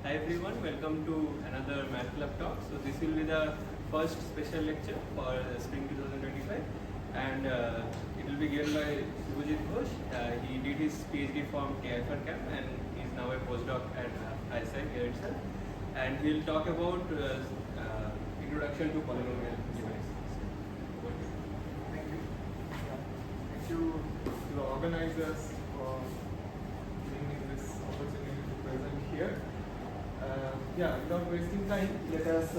Hi everyone, welcome to another Math Club talk. So this will be the first special lecture for spring 2025 and it will be given by Subhojit Ghosh. He did his PhD from KFR camp and he is now a postdoc at ISI here itself. And he will talk about introduction to polynomial lemniscates. Thank you. Thank you to the organizers for giving me this opportunity to present here. Without wasting time, let us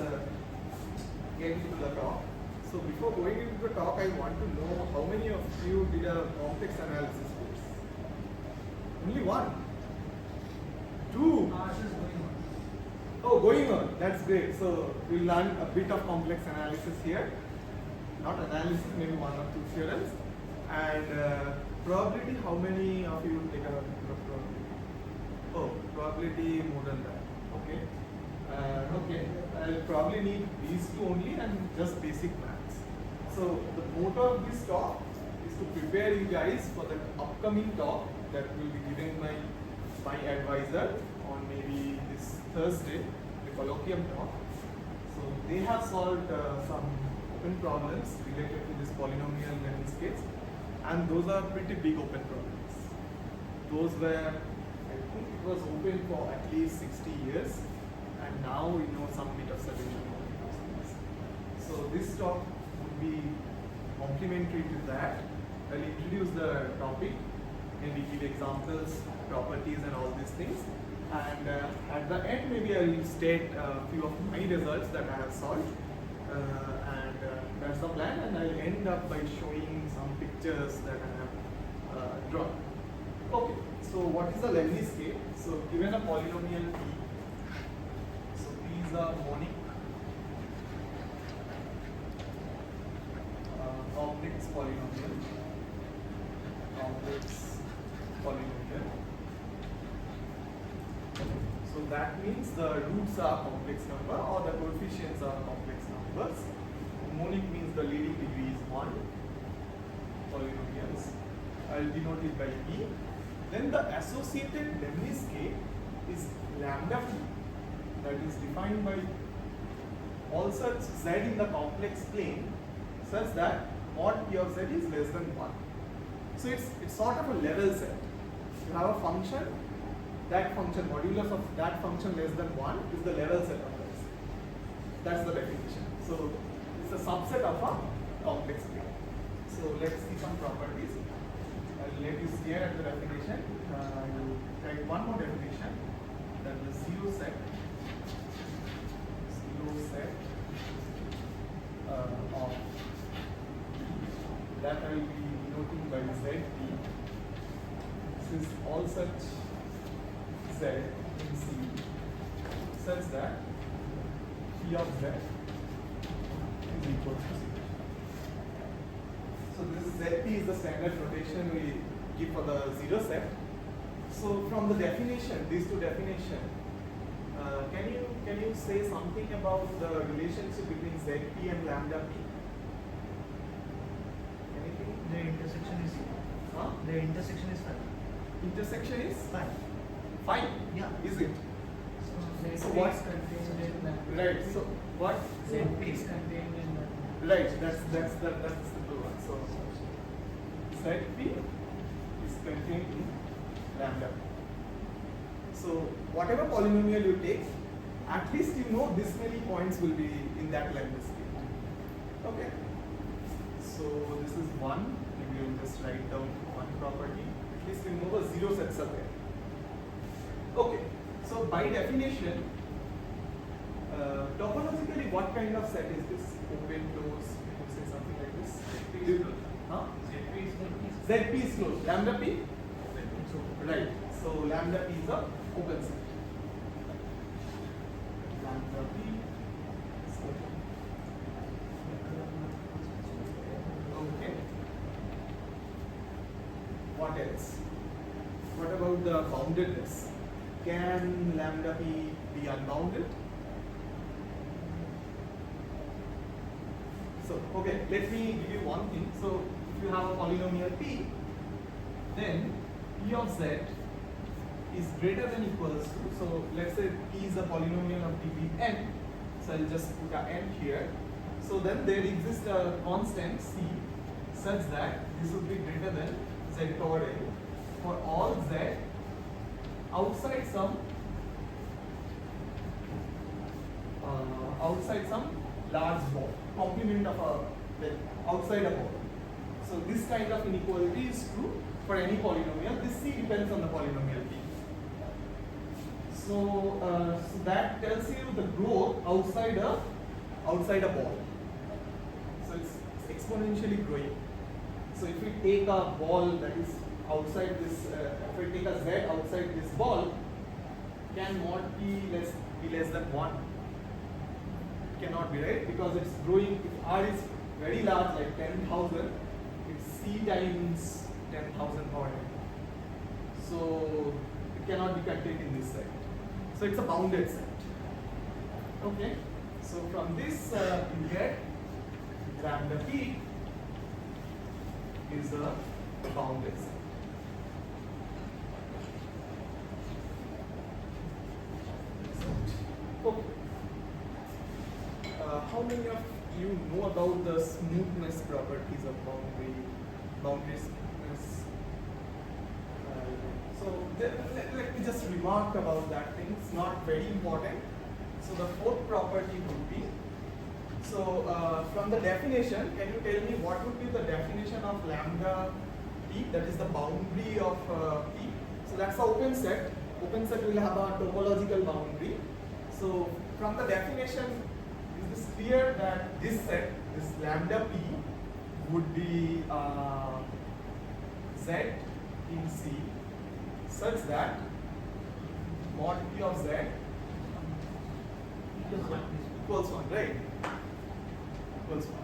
get into the talk. So before going into the talk, I want to know how many of you did a complex analysis course? Only one? Two? Oh, going on. That's great. So we'll learn a bit of complex analysis here. Not analysis, maybe one or two theorems. And probability, how many of you take a probability? Oh, probability more than that. Okay. I'll probably need these two only and just basic maths. So the motto of this talk is to prepare you guys for the upcoming talk that will be given by my advisor on maybe this Thursday, the colloquium talk. So they have solved some open problems related to this polynomial lemniscates, and those are pretty big open problems. Those were, I think it was open for at least 60 years, and now we know some bit of solution of those things. So this talk would be complementary to that. I'll introduce the topic, maybe give examples, properties and all these things. And at the end, maybe I'll state a few of my results that I have solved. That's the plan, and I'll end up by showing some pictures that I have drawn. Okay, so what is a lemniscate? So given a polynomial P, so P is a monic complex polynomial. So that means the roots are complex number or the coefficients are complex numbers. Monic means the leading degree is 1. Polynomials. I'll denote it by P. Then the associated lemniscate is lambda P, that is defined by all such z in the complex plane such that mod P of z is less than 1. So it's sort of a level set. You have a function, that function, modulus of that function less than 1 is the level set of this. That's the definition. So it's a subset of a complex plane. So let's see some properties. I'll let you stare at the definition. I will write one more definition, that is zero set of that I will be denoting by ZP. This is all such Z in C such that P of Z is equal to 0. So this ZP is the standard notation we give for the zero set. So from the definition, these two definitions, can you say something about the relationship between ZP and lambda P? Anything? The intersection is fine. Intersection is Fine. fine. Yeah. Is it? So what? is contained in that. Right. So what? ZP is contained in that. Right. That's the simple one. So ZP is contained in lambda. So whatever polynomial you take, at least you know this many points will be in that lemniscate. Okay. So this is one. Maybe we'll just write down one property. At least you know the zero sets are there. Okay. So by definition, topologically, what kind of set is this? Open, close. Can you say something like this? Huh? ZP is closed. Lambda P? Right. So lambda P is a open set. Lambda P is open. Okay. What else? What about the boundedness? Can lambda P be unbounded? So, okay, let me give you one thing. So, if you have a polynomial P, then P of Z is greater than equals to, so let's say P is a polynomial of degree n, so I'll just put a n here. So then there exists a constant C such that this would be greater than z power n for all z outside some large ball, complement of a, like outside a ball. So this kind of inequality is true for any polynomial. This C depends on the polynomial P. So that tells you the growth outside a ball. So it's exponentially growing. So if we take a ball that is outside this, if we take a z outside this ball, can mod be less than 1? It cannot be, right? Because it's growing. If R is very large, like 10,000, it's C times 10,000 power n. So it cannot be contained in this set. So it's a bounded set. Okay. So from this you get lambda p is a bounded set. Okay. How many of you know about the smoothness properties of boundary smoothness? Let me just remark about that thing. It's not very important. So the fourth property would be, so from the definition, can you tell me what would be the definition of lambda p, that is the boundary of p? So that's the open set. Open set will have a topological boundary. So from the definition, is this clear that this set, this lambda p, would be z in C such that mod p of z equals 1, right? Equals 1.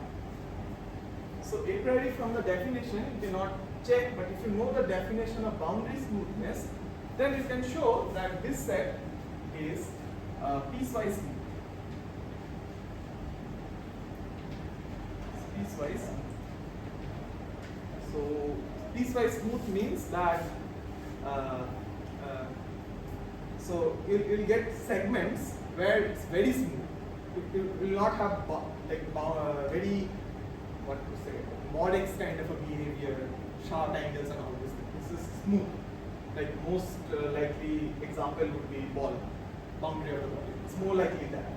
So a priori from the definition you cannot check, but if you know the definition of boundary smoothness, then you can show that this set is piecewise smooth. Piecewise smooth. So piecewise smooth means that so you'll get segments where it's very smooth. It will not have very, what to say, modex kind of a behavior, sharp angles and all this. This is smooth. Like most likely example would be ball, boundary of the ball. It's more likely that.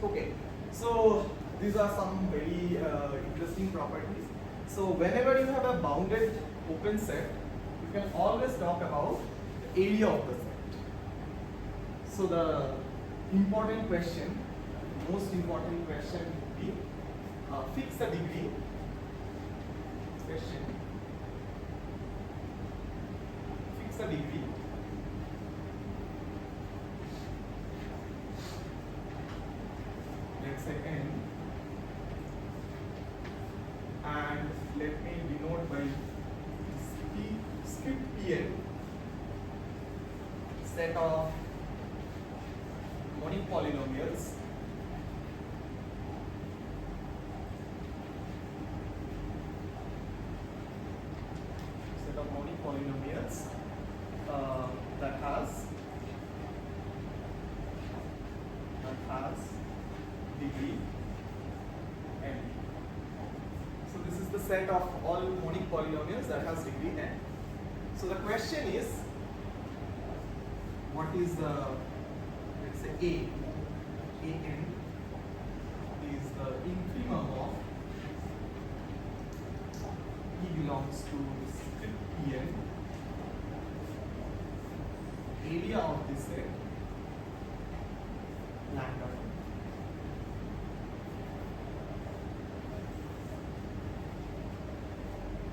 Okay, so these are some very interesting properties. So whenever you have a bounded open set, you can always talk about the area of the set. So the important question, most important question would be fix the degree. Question. Fix the degree. Let's say n, and let me denote by script pn, set of monic polynomials that has degree n. So this is the set of all monic polynomials that has degree n. So the question is, what is the, let's say an is the infimum of E belongs to script pn, area of this set lambda.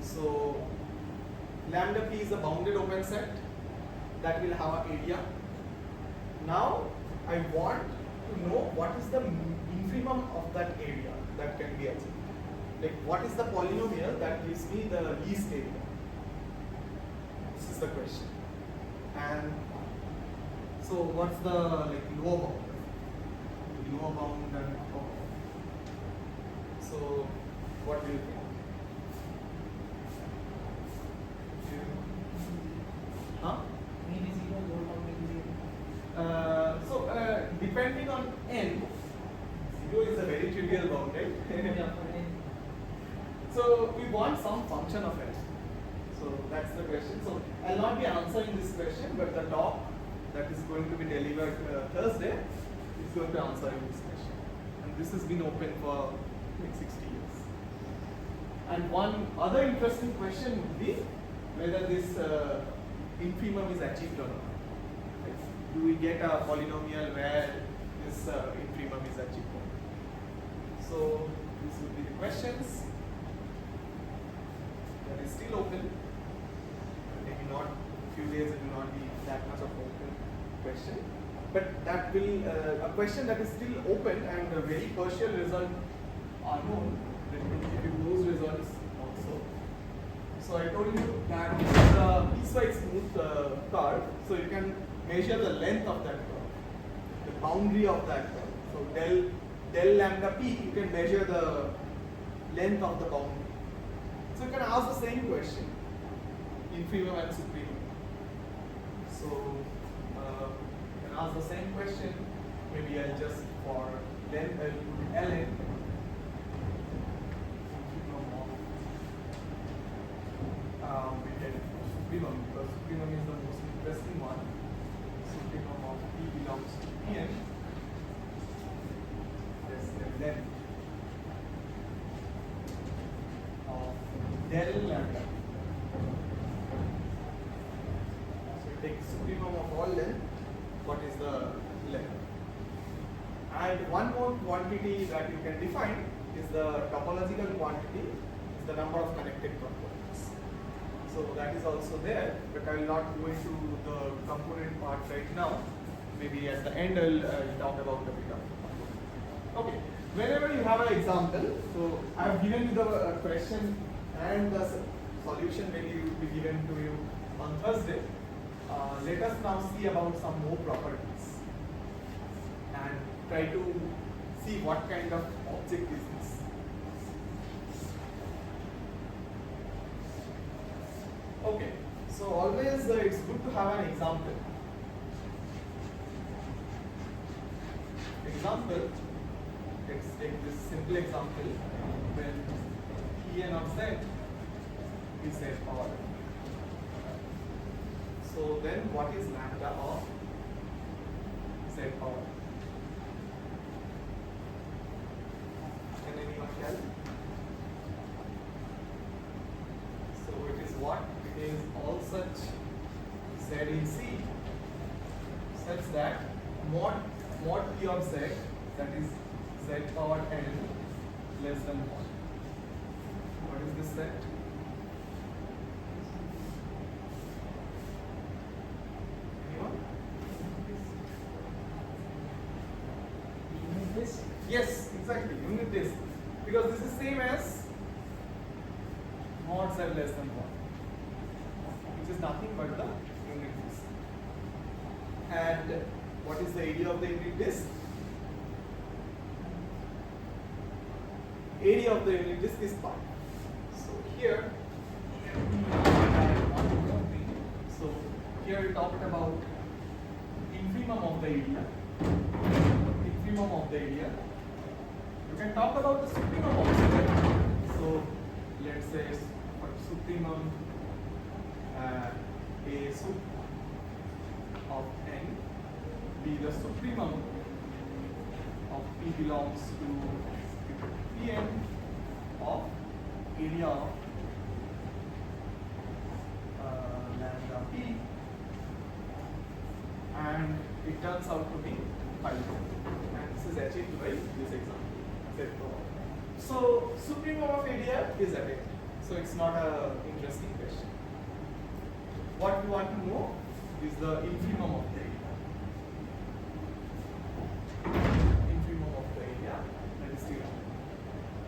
So lambda p is a bounded open set that will have an area. Now I want to know what is the infimum of that area that can be achieved. Like what is the polynomial that gives me the least area? This is the question. And so what's the lower bound? Lower bound and upper bound. So what do you think? Huh? Mean is depending on n, 0 is a very trivial bound, right? Yeah, for n. So we want some function of n. So that's the question. So I'll not be answering this question, but the talk that is going to be delivered Thursday is going to answer this question. And this has been open for like 60 years. And one other interesting question would be whether this infimum is achieved or not. Like, do we get a polynomial where this infimum is achieved or not? So these would be the questions. That is still open. Maybe not few days it will not be that much of open question. But that will a question that is still open and a very partial result are known. Let me give you those results also. So I told you that this is a piecewise smooth curve. So you can measure the length of that curve, the boundary of that curve. So del lambda p, you can measure the length of the boundary. So you can ask the same question, infimum and supremum. So you can ask the same question. Maybe I'll just for length I'll put ln. We get supremum because supremum is the most interesting one. Supremum of p belongs to Pn. Yes, the length of del lambda. So we take supremum of all length. What is the length? And one more quantity that you can define is the topological quantity, is the number of connected components. So that is also there, but I will not go into the component part right now. Maybe at the end I'll talk about the bit of component. Okay, whenever you have an example, so I have given you the question and the solution maybe will be given to you on Thursday. Let us now see about some more properties and try to see what kind of object is this. Okay, so always it's good to have an example. Example, let's take this simple example when Pn of z is z power. So then what is lambda of z power? Can anyone tell? So it is what? It is all such z in C such that mod p of z, that is z power n less than 1. What is this set? Anyone? Unit disk? Yes, exactly, unit disk. Because this is same as mod z less than 1, which is nothing but the unit disk. And what is the area of the unit disk? Area of the unit disk is pi. So here, so here we talked about infimum of the area. Infimum of the area. You can talk about the supremum also. So let's say for supremum a sup of n be the supremum of p belongs to Pn of area of lambda p, and it turns out to be pi, and this is achieved by this example. So supremum of area is attained. So it's not a interesting question. What we want to know is the infimum of the area. Infimum of the area, that is still.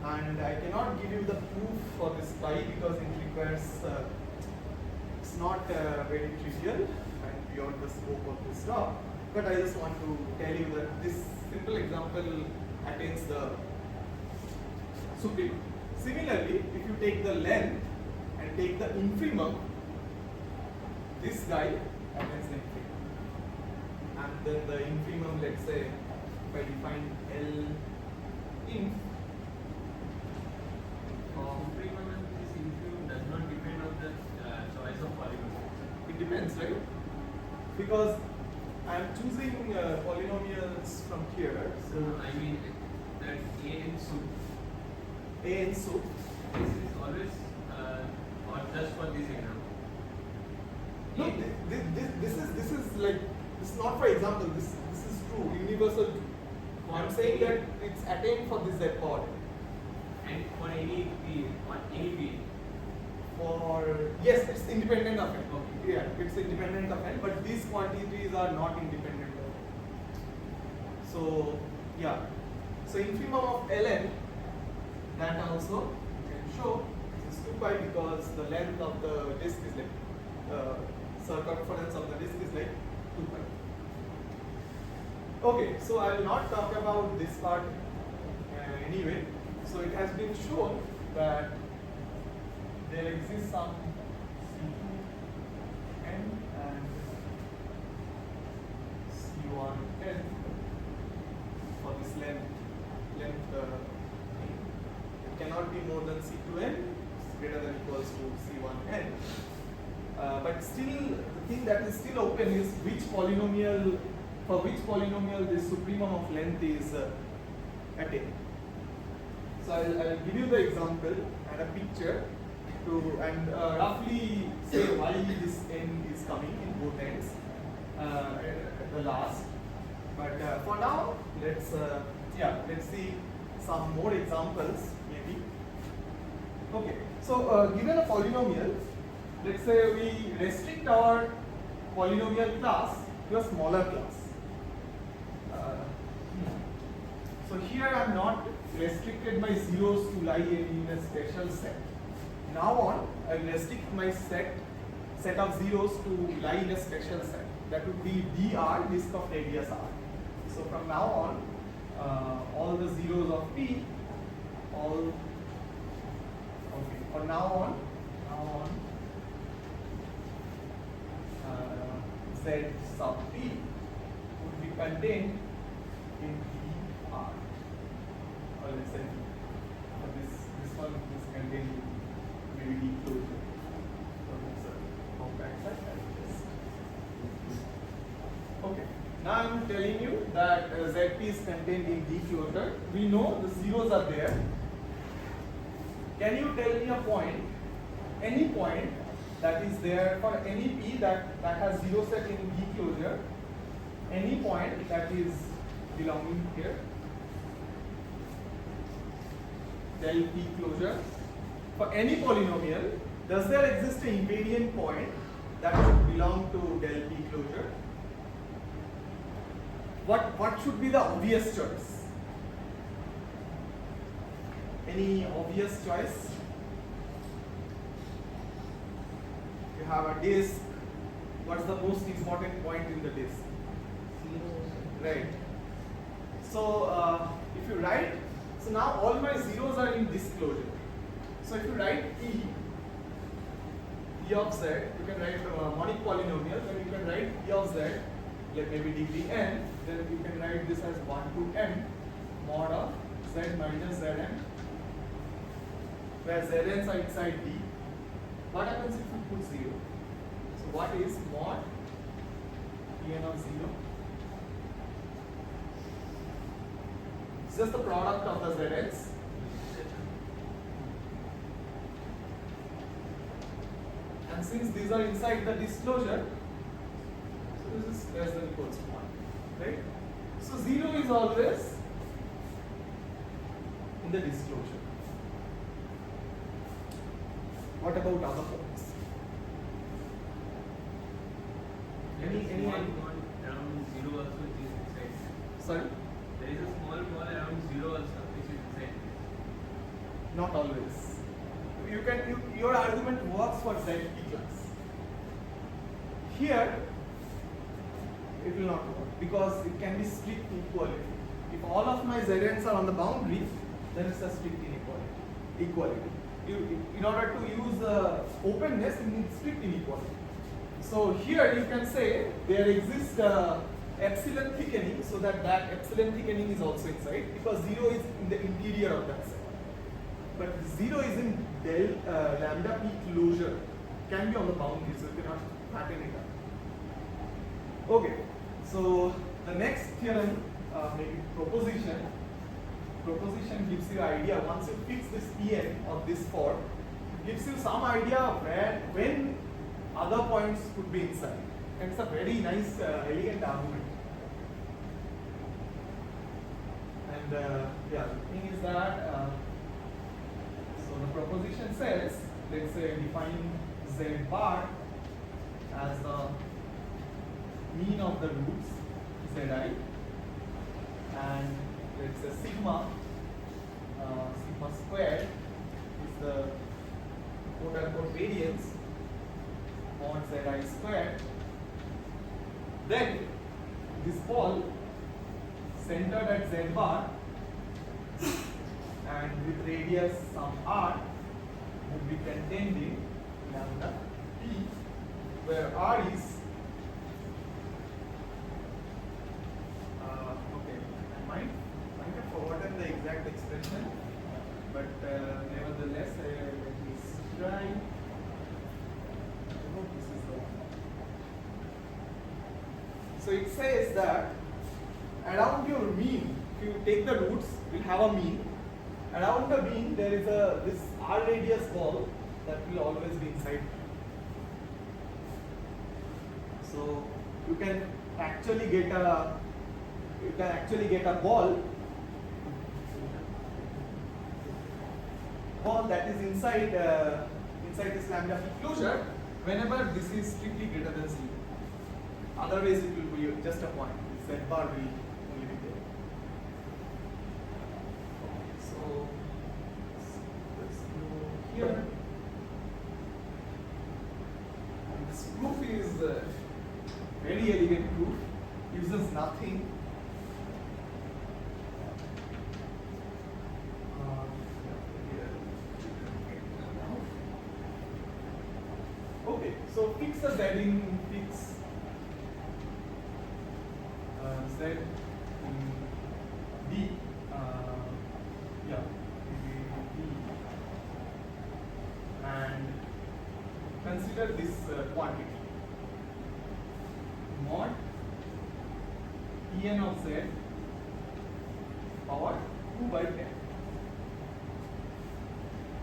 And I cannot give you the proof for this pi because it requires, it's not very trivial and beyond the scope of this talk. But I just want to tell you that this simple example attains the supremum. Similarly, if you take the length and take the infimum, this guy attains the infimum. And then the infimum, let's say, if I define L inf Supremum and this infimum does not depend on the choice of polynomial. it depends, right? Because I am choosing polynomials from here. So I mean that A in soup. A in soup. This is always or just for this example. No, A- this is like, this is not for example. This is true, universal. I'm saying that it's attained for this Z coordinate. and for any P on any P. For yes, it's independent of it. Okay. Yeah, it's independent of it, but these quantities are not independent of it. So yeah, so infimum of ln, that also you can show this is 2 pi because the length of the disk is like circumference of the disk is like 2 pi. Okay, so I will not talk about this part anyway. So it has been shown that there exists some C2n and C1n for this length thing. It cannot be more than C2n, it's greater than equals to C1n. But still, the thing that is still open is for which polynomial this supremum of length is attained. So I'll give you the example and a picture and roughly say why this n is coming in both ends at the last. But for now, let's see some more examples maybe. Okay, so given a polynomial, let's say we restrict our polynomial class to a smaller class. So here I am not restricted my zeros to lie in a special set. Now on, I will restrict my set of zeros to lie in a special set. That would be dr, disk of radius r. So from now on, all the zeros of P, from now on, Z sub P would be contained in dr. Or let's say this one is contained in maybe D closure. So it's a compact set like this. Okay. Now I'm telling you that ZP is contained in D closure. We know the zeros are there. Can you tell me a point, any point that is there for any P that has zero set in D closure, any point that is belonging here, del P closure, for any polynomial, does there exist an invariant point that should belong to del P closure? What should be the obvious choice? Any obvious choice? You have a disk. What's the most important point in the disk? Right. So if you write, so now all my zeros are in disk closure. So if you write E of Z, you can write a monic polynomial, then you can write E of Z, like maybe degree n, then you can write this as 1 to n mod of Z minus Zn, where Zn's are inside D. What happens if you put 0? So what is mod Pn of 0? It's just the product of the Zn's. And since these are inside the disclosure, so this is less than equals to 1, right? So 0 is always in the disclosure. What about other points? Any small bond around 0 also which is inside. Sorry? There is a small ball around 0 also which is inside. Not always. Your argument works for ZP class. Here, it will not work because it can be strict equality. If all of my Zn's are on the boundary, then it's a strict equality. In order to use openness, you need strict inequality. So here you can say there exists epsilon thickening, so that epsilon thickening is also inside, because 0 is in the interior of that set. But 0 is in lambda p closure, can be on the boundary, so you cannot pattern it up. Okay, so the next theorem, maybe proposition. Proposition gives you idea, once you fix this Pn of this form, gives you some idea of when other points could be inside. And it's a very nice, elegant argument. And yeah, the thing is that, so the proposition says, let's say define Z bar as the mean of the roots Zi, and let's say sigma squared is the quote unquote variance on Zi squared. Then this ball centered at Z bar and with radius some r would be contained in lambda p, where r is okay, I might have forgotten the exact expression, but nevertheless let me try. I hope this is the one. So it says that around your mean, if you take the roots, we'll have a mean. Around the mean, there is this r radius ball that will always be inside. So you can actually get a ball that is inside this lambda p closure whenever this is strictly greater than 0. Otherwise, it will be just a point. Z bar will only be there. So let's go here. And this proof is very elegant proof. Uses nothing. Okay, so fix the Z in fix Z in D, yeah, D, and consider this quantity mod En of Z power 2 by 10.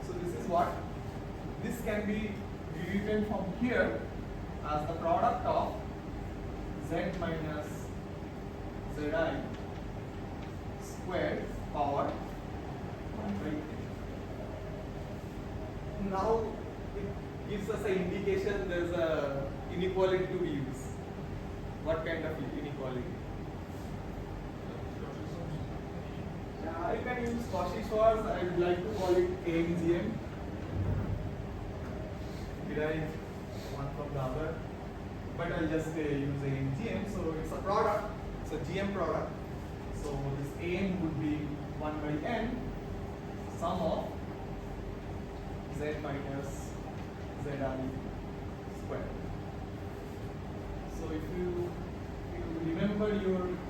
So this is what, this can be rewritten from here as the product of Z minus Zi squared power 1 by 10. Now it gives us an indication there is a inequality to use. What kind of inequality? Yeah, you can use Cauchy-Schwarz. I would like to call it AMGM. Derive one from the other, but I'll just use AMGM. So it's a product, it's a GM product. So this AM would be 1 by n sum of Z minus Zi squared. So if you remember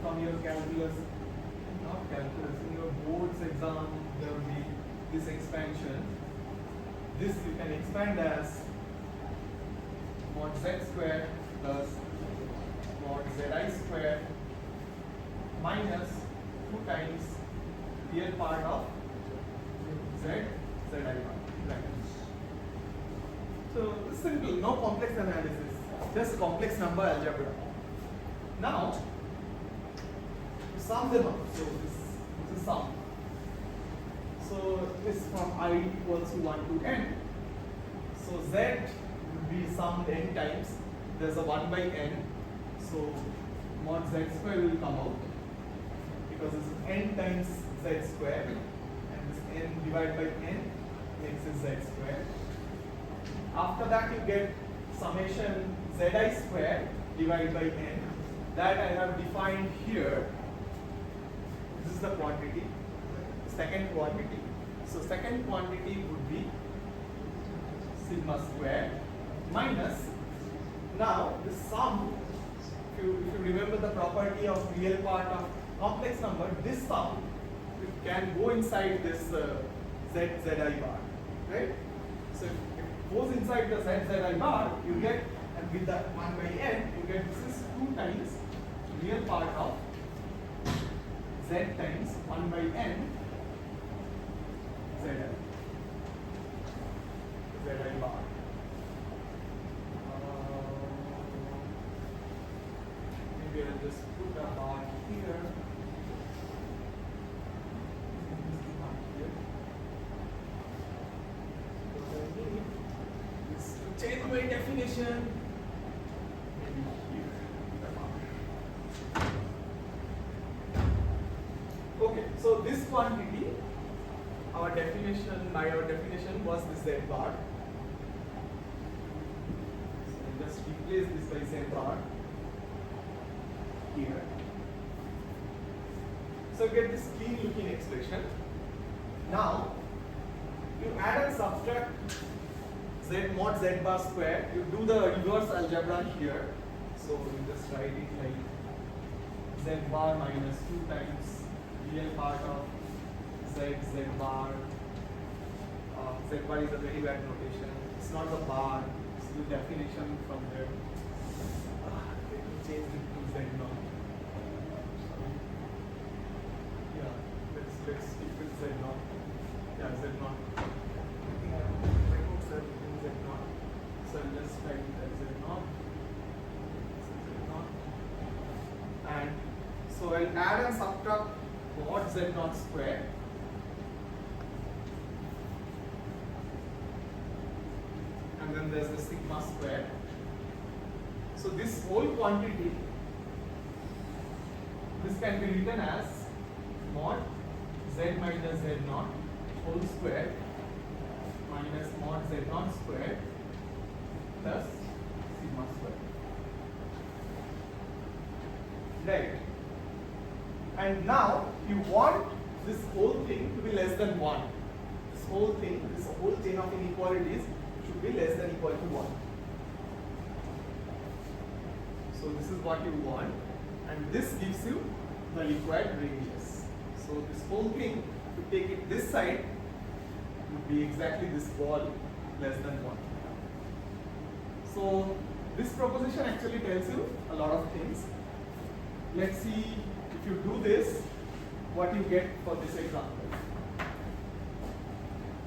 from your calculus, not calculus, in your board's exam, there will be this expansion. This you can expand as mod Z squared plus mod Zi squared minus 2 times real part of Z, Zi part. Right. So simple, no complex analysis, just complex number algebra. Now, to sum them up, so this is sum. So this from I equals to 1 to n. So Z would be summed n times. There's a 1 by n. So mod Z square will come out because it's n times Z square, and this n divided by n makes it Z square. After that you get summation Zi square divided by n. That I have defined here. This is the quantity, second quantity. So second quantity would be sigma square minus, now the sum if you remember the property of real part of complex number, this sum it can go inside this zi bar, right? So if it goes inside the zi bar, you get, and with the 1 by n, you get this is 2 times real part of z times 1 by n zi bar. Maybe I'll just put a bar here. What I need is to change my definition. Maybe here. Okay, so this quantity, our definition, by our definition, was the z bar. So I'll just replace this by z bar here. So you get this clean looking expression. Now you add and subtract z mod z bar square. You do the reverse algebra here. So you just write it like z bar minus 2 times real part of z bar. Z bar is a very bad notation. It's not the bar. It's the definition from there. Let me change it to z naught. Yeah, let's stick with z naught. Yeah, z naught. I think my notes are written z naught. So I'll just write it as z naught. And so I'll add and subtract mod z naught square. And then there's the sigma square. So this whole quantity, this can be written as mod z minus z naught whole square minus mod z naught square plus sigma square. Right. And now you want this whole thing to be less than 1. This whole thing, this whole chain of inequalities should be less than equal to 1. So this is what you want, and this gives you the required radius. So this whole thing, to take it this side, would be exactly this ball less than 1. So this proposition actually tells you a lot of things. Let's see if you do this, what you get for this example.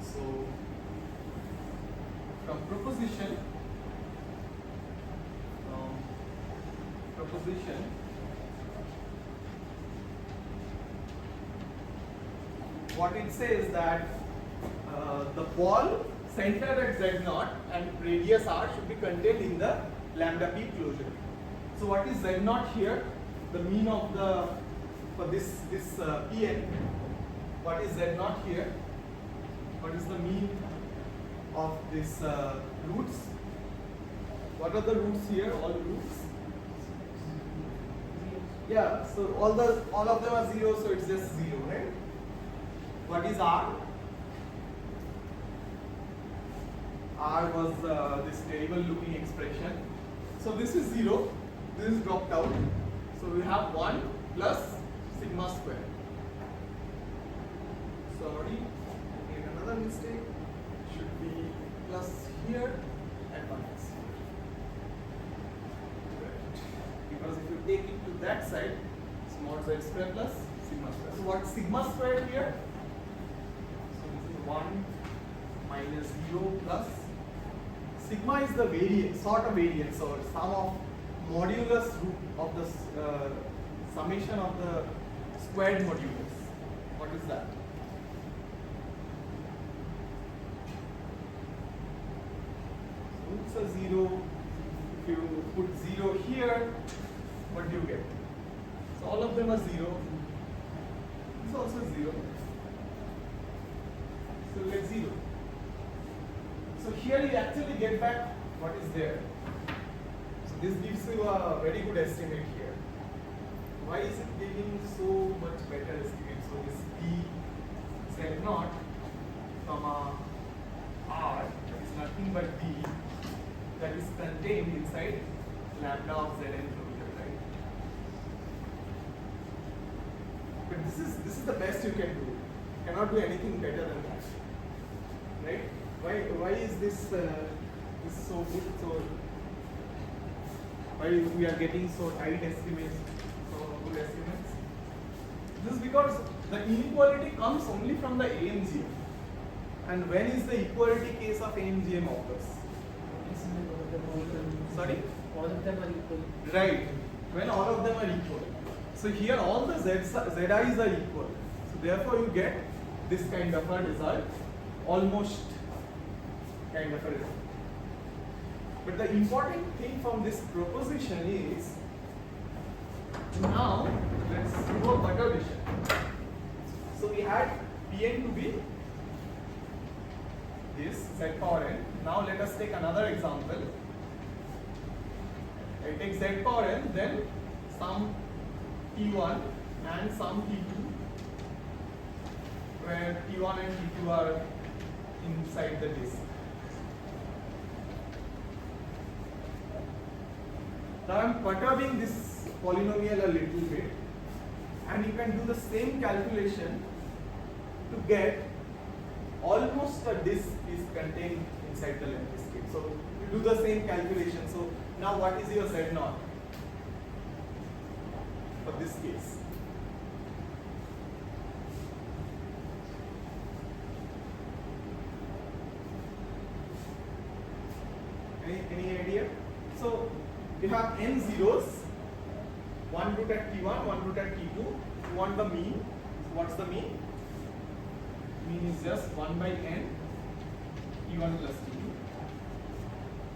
So from proposition, what it says that the ball centered at z0 and radius r should be contained in the lambda p closure. So what is z0 here? The mean of the for this Pn. What is z0 here? What is the mean of this roots? What are the roots here? All roots. Yeah. So all of them are 0. So it's just 0, right? What is r? R was this terrible looking expression. So this is 0. This is dropped out. So we have 1 plus sigma square. Sorry, I made another mistake. Should be plus here and minus here. Right. Because if you take it to that side, it's mod z square plus sigma square. So what's sigma square here? So this is 1 minus 0 plus. Sigma is the variance, sort of variance, or sum of modulus root of the summation of the squared modulus. What is that? Roots are 0. If you put 0 here, what do you get? So all of them are 0. This is also 0. So you get 0. So here you actually get back what is there. This gives you a very good estimate here. Why is it giving so much better estimate? So this d z0 comma r is nothing but d that is contained inside lambda of zn closure, right? This is the best you can do. You cannot do anything better than that, right? Why is this this so good? So why we are getting so tight estimates, so good estimates? This is because the inequality comes only from the AMGM. And when is the equality case of AMGM occurs? Sorry? All of them are equal. Right. When all of them are equal. So here all the zi's are equal. So therefore you get this kind of a result, almost kind of a result. But the important thing from this proposition is, now let's do a perturbation. So we had Pn to be this z power n. Now let us take another example. I take z power n, then some t1 and some t2, where t1 and t2 are inside the disk. Now I am perturbing this polynomial a little bit, and you can do the same calculation to get almost a disk is contained inside the Lemniscate. So you do the same calculation. So now what is your Z0 for this case? Any idea? So you have n zeros, one root at t1, one root at t2. You want the mean. So what's the mean? Mean is just 1 by n t1 plus t2,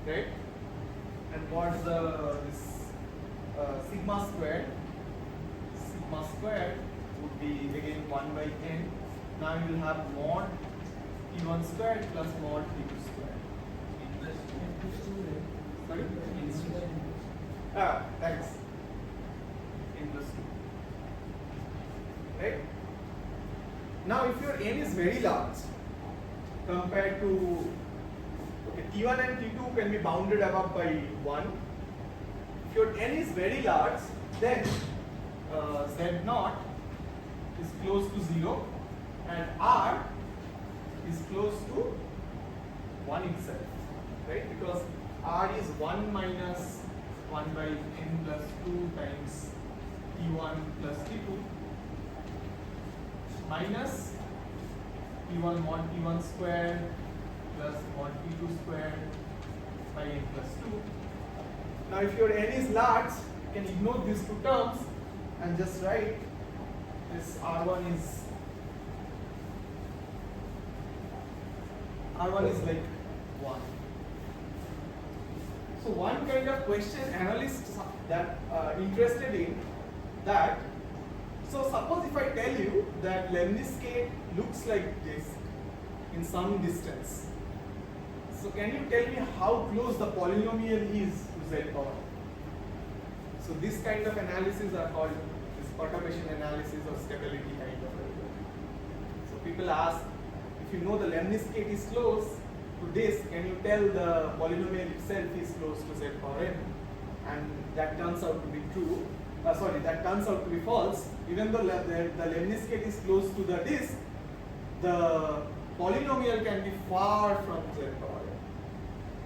right? And what's the this sigma squared? Sigma squared would be again 1 by n. Now you will have mod t1 squared plus mod t2 squared. Sorry? Thanks. N plus 2. Right? Now if your n is very large compared to, okay, t1 and t2 can be bounded above by 1. If your n is very large, then z0 is close to 0 and r is close to 1 itself, right? Because r is 1 minus 1 by n plus 2 times t1 plus t2 minus t1 mod t1 squared plus mod t2 squared by n plus 2. Now if your n is large, you can ignore these two terms and just write this r1 is like 1. So one kind of question analysts that are interested in that, so suppose if I tell you that Lemniscate looks like this in some distance, so can you tell me how close the polynomial is to z power? So this kind of analysis are called this perturbation analysis or stability kind of. So people ask, if you know the Lemniscate is close to this, can you tell the polynomial itself is close to z power n? And that turns out to be true. That turns out to be false. Even though the Lemniscate is close to the disk, the polynomial can be far from z power n.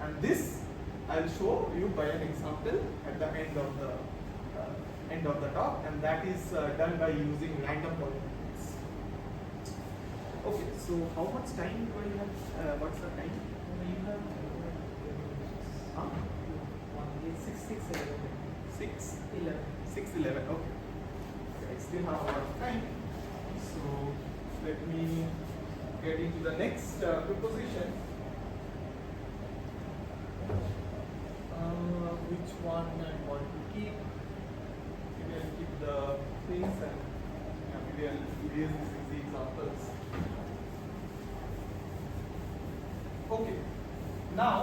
And this I'll show you by an example at the end of the talk, and that is done by using random polynomials. Okay, so how much time do I have? What's the time? You have Huh? 6:11. 6:11. Okay. I still have a lot of time. So let me get into the next proposition. Which one I want to keep? Maybe I'll keep the things and maybe I'll erase these easy examples. Okay. Now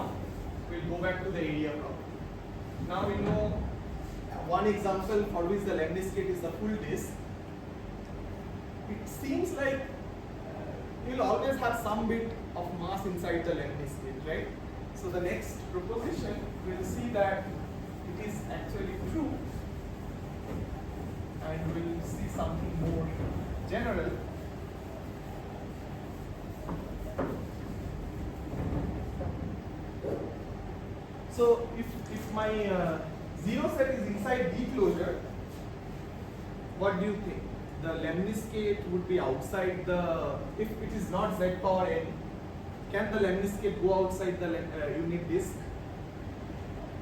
we'll go back to the area problem. Now we know one example for which the Lemniscate is the full disk. It seems like you'll always have some bit of mass inside the Lemniscate, right? So the next proposition, we'll see that it is actually true, and we'll see something more general, so if my zero set is inside D closure, what do you think? The lemniscate would be outside the, if it is not z power n, can the lemniscate go outside the unit disk?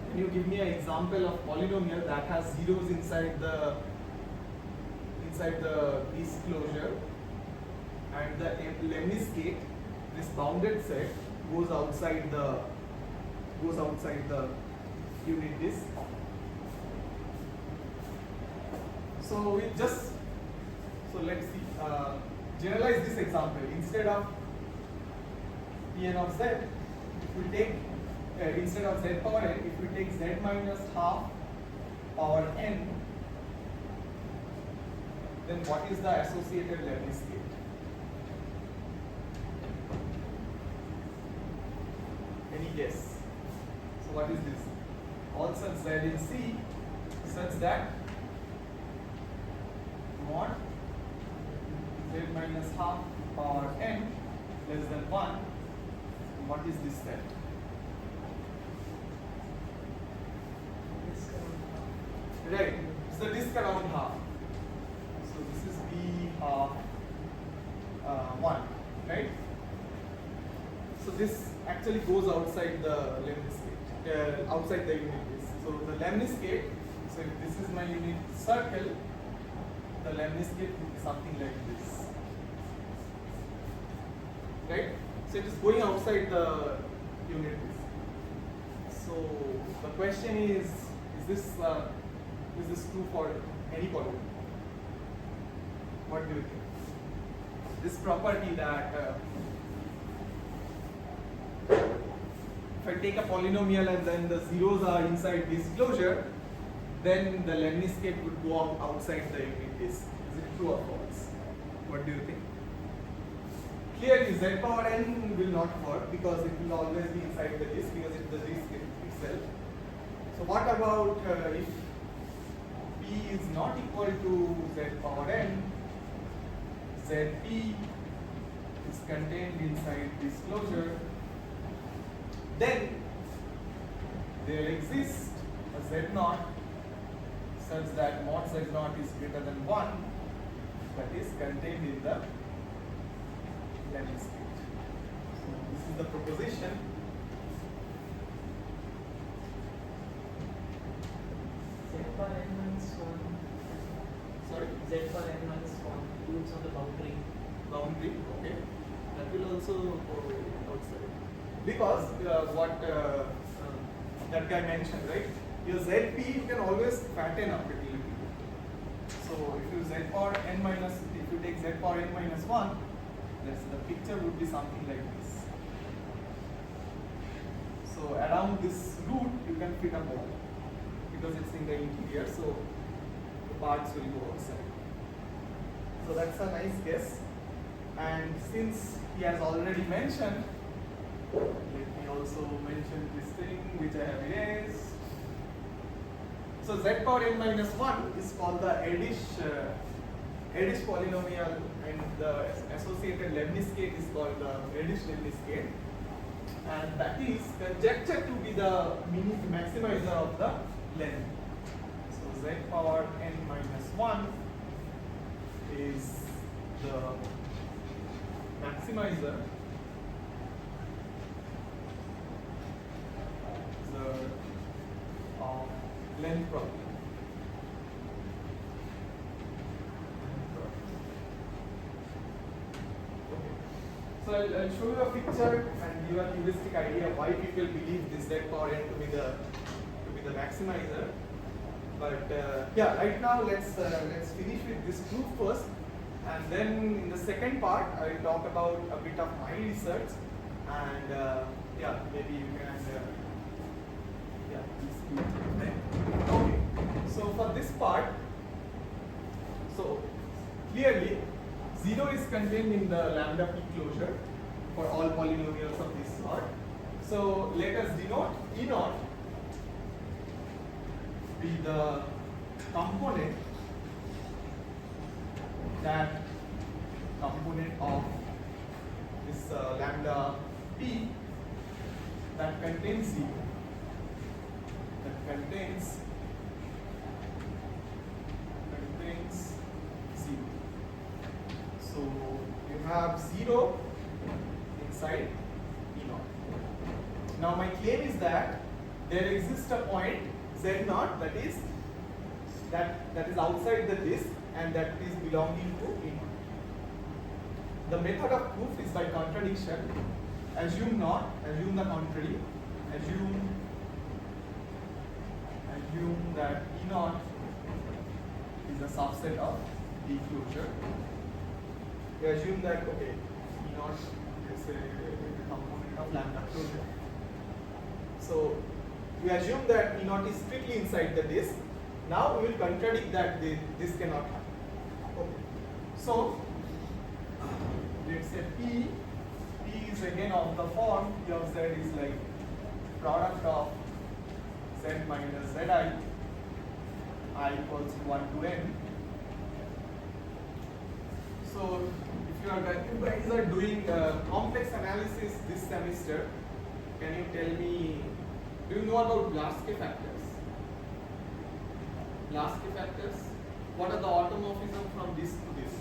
Can you give me an example of polynomial that has zeros inside the disk closure, and the lemniscate, this bounded set, goes outside the unit disk? So let's see. Generalize this example. Instead of Pn of z, if we take instead of z power n, if we take z minus half power n, then what is the associated lemniscate? Any guess? So what is this? All such z in C such that mod z minus half power n less than 1. What is this set? Right, so disk around half. So this is B half 1, right? So this actually goes outside the lemniscate, outside the unit disk. So the lemniscate, so if this is my unit circle, the lemniscate would be something like this, right? So it is going outside the unit disk. So the question is this true for any polynomial? What do you think? This property that if I take a polynomial and then the zeros are inside this closure, then the lemniscate would go outside the unit disk. Is it true or false? What do you think? Clearly, z power n will not work because it will always be inside the disk because it's the disk itself. So what about if P is not equal to z power n, Zp is contained inside this closure, then there exists a z0 such that mod z0 is greater than 1, that is contained in the lemniscate. So this is the proposition. Z bar n minus 1. Sorry? Z bar n minus 1 rules on the boundary. Boundary, okay. That will also go outside. Because what that guy mentioned, right? Your Zp you can always fatten up it a little bit. So if you z power n minus, if you take z power n minus 1, the picture would be something like this. So around this root you can fit a ball because it's in the interior, so the parts will go outside. So that's a nice guess. And since he has already mentioned, let me also mention this thing which I have erased. So z power n minus 1 is called the Edish polynomial, and the associated lemniscate is called the Edish lemniscate, and that is conjectured to be the maximizer of the len. So z power n minus 1 is the maximizer of len problem. So I'll show you a picture and give a heuristic idea why people believe this z power n to be the maximizer. But yeah, right now let's finish with this proof first, and then in the second part I will talk about a bit of my research, and yeah, maybe you can yeah, okay. So for this part, so clearly 0 is contained in the lambda p closure for all polynomials of this sort. So let us denote E0 be the component that component of this lambda p that contains 0. That contains 0. So you have 0 inside E0. Now my claim is that there exists a point Z0 that is outside the disk and that is belonging to E0. The method of proof is by contradiction. Assume not, assume the contrary, assume that E0 is a subset of D closure. We assume that okay, E0 is a component of lambda closure. So we assume that E0 is strictly inside the disk. Now we will contradict that this cannot happen. Okay. So let's say P is again of the form P of Z is like product of Z minus Zi, I equals 1 to n. So if you guys are doing complex analysis this semester, can you tell me, do you know about Blaschke factors? Blaschke factors? What are the automorphism from this to this?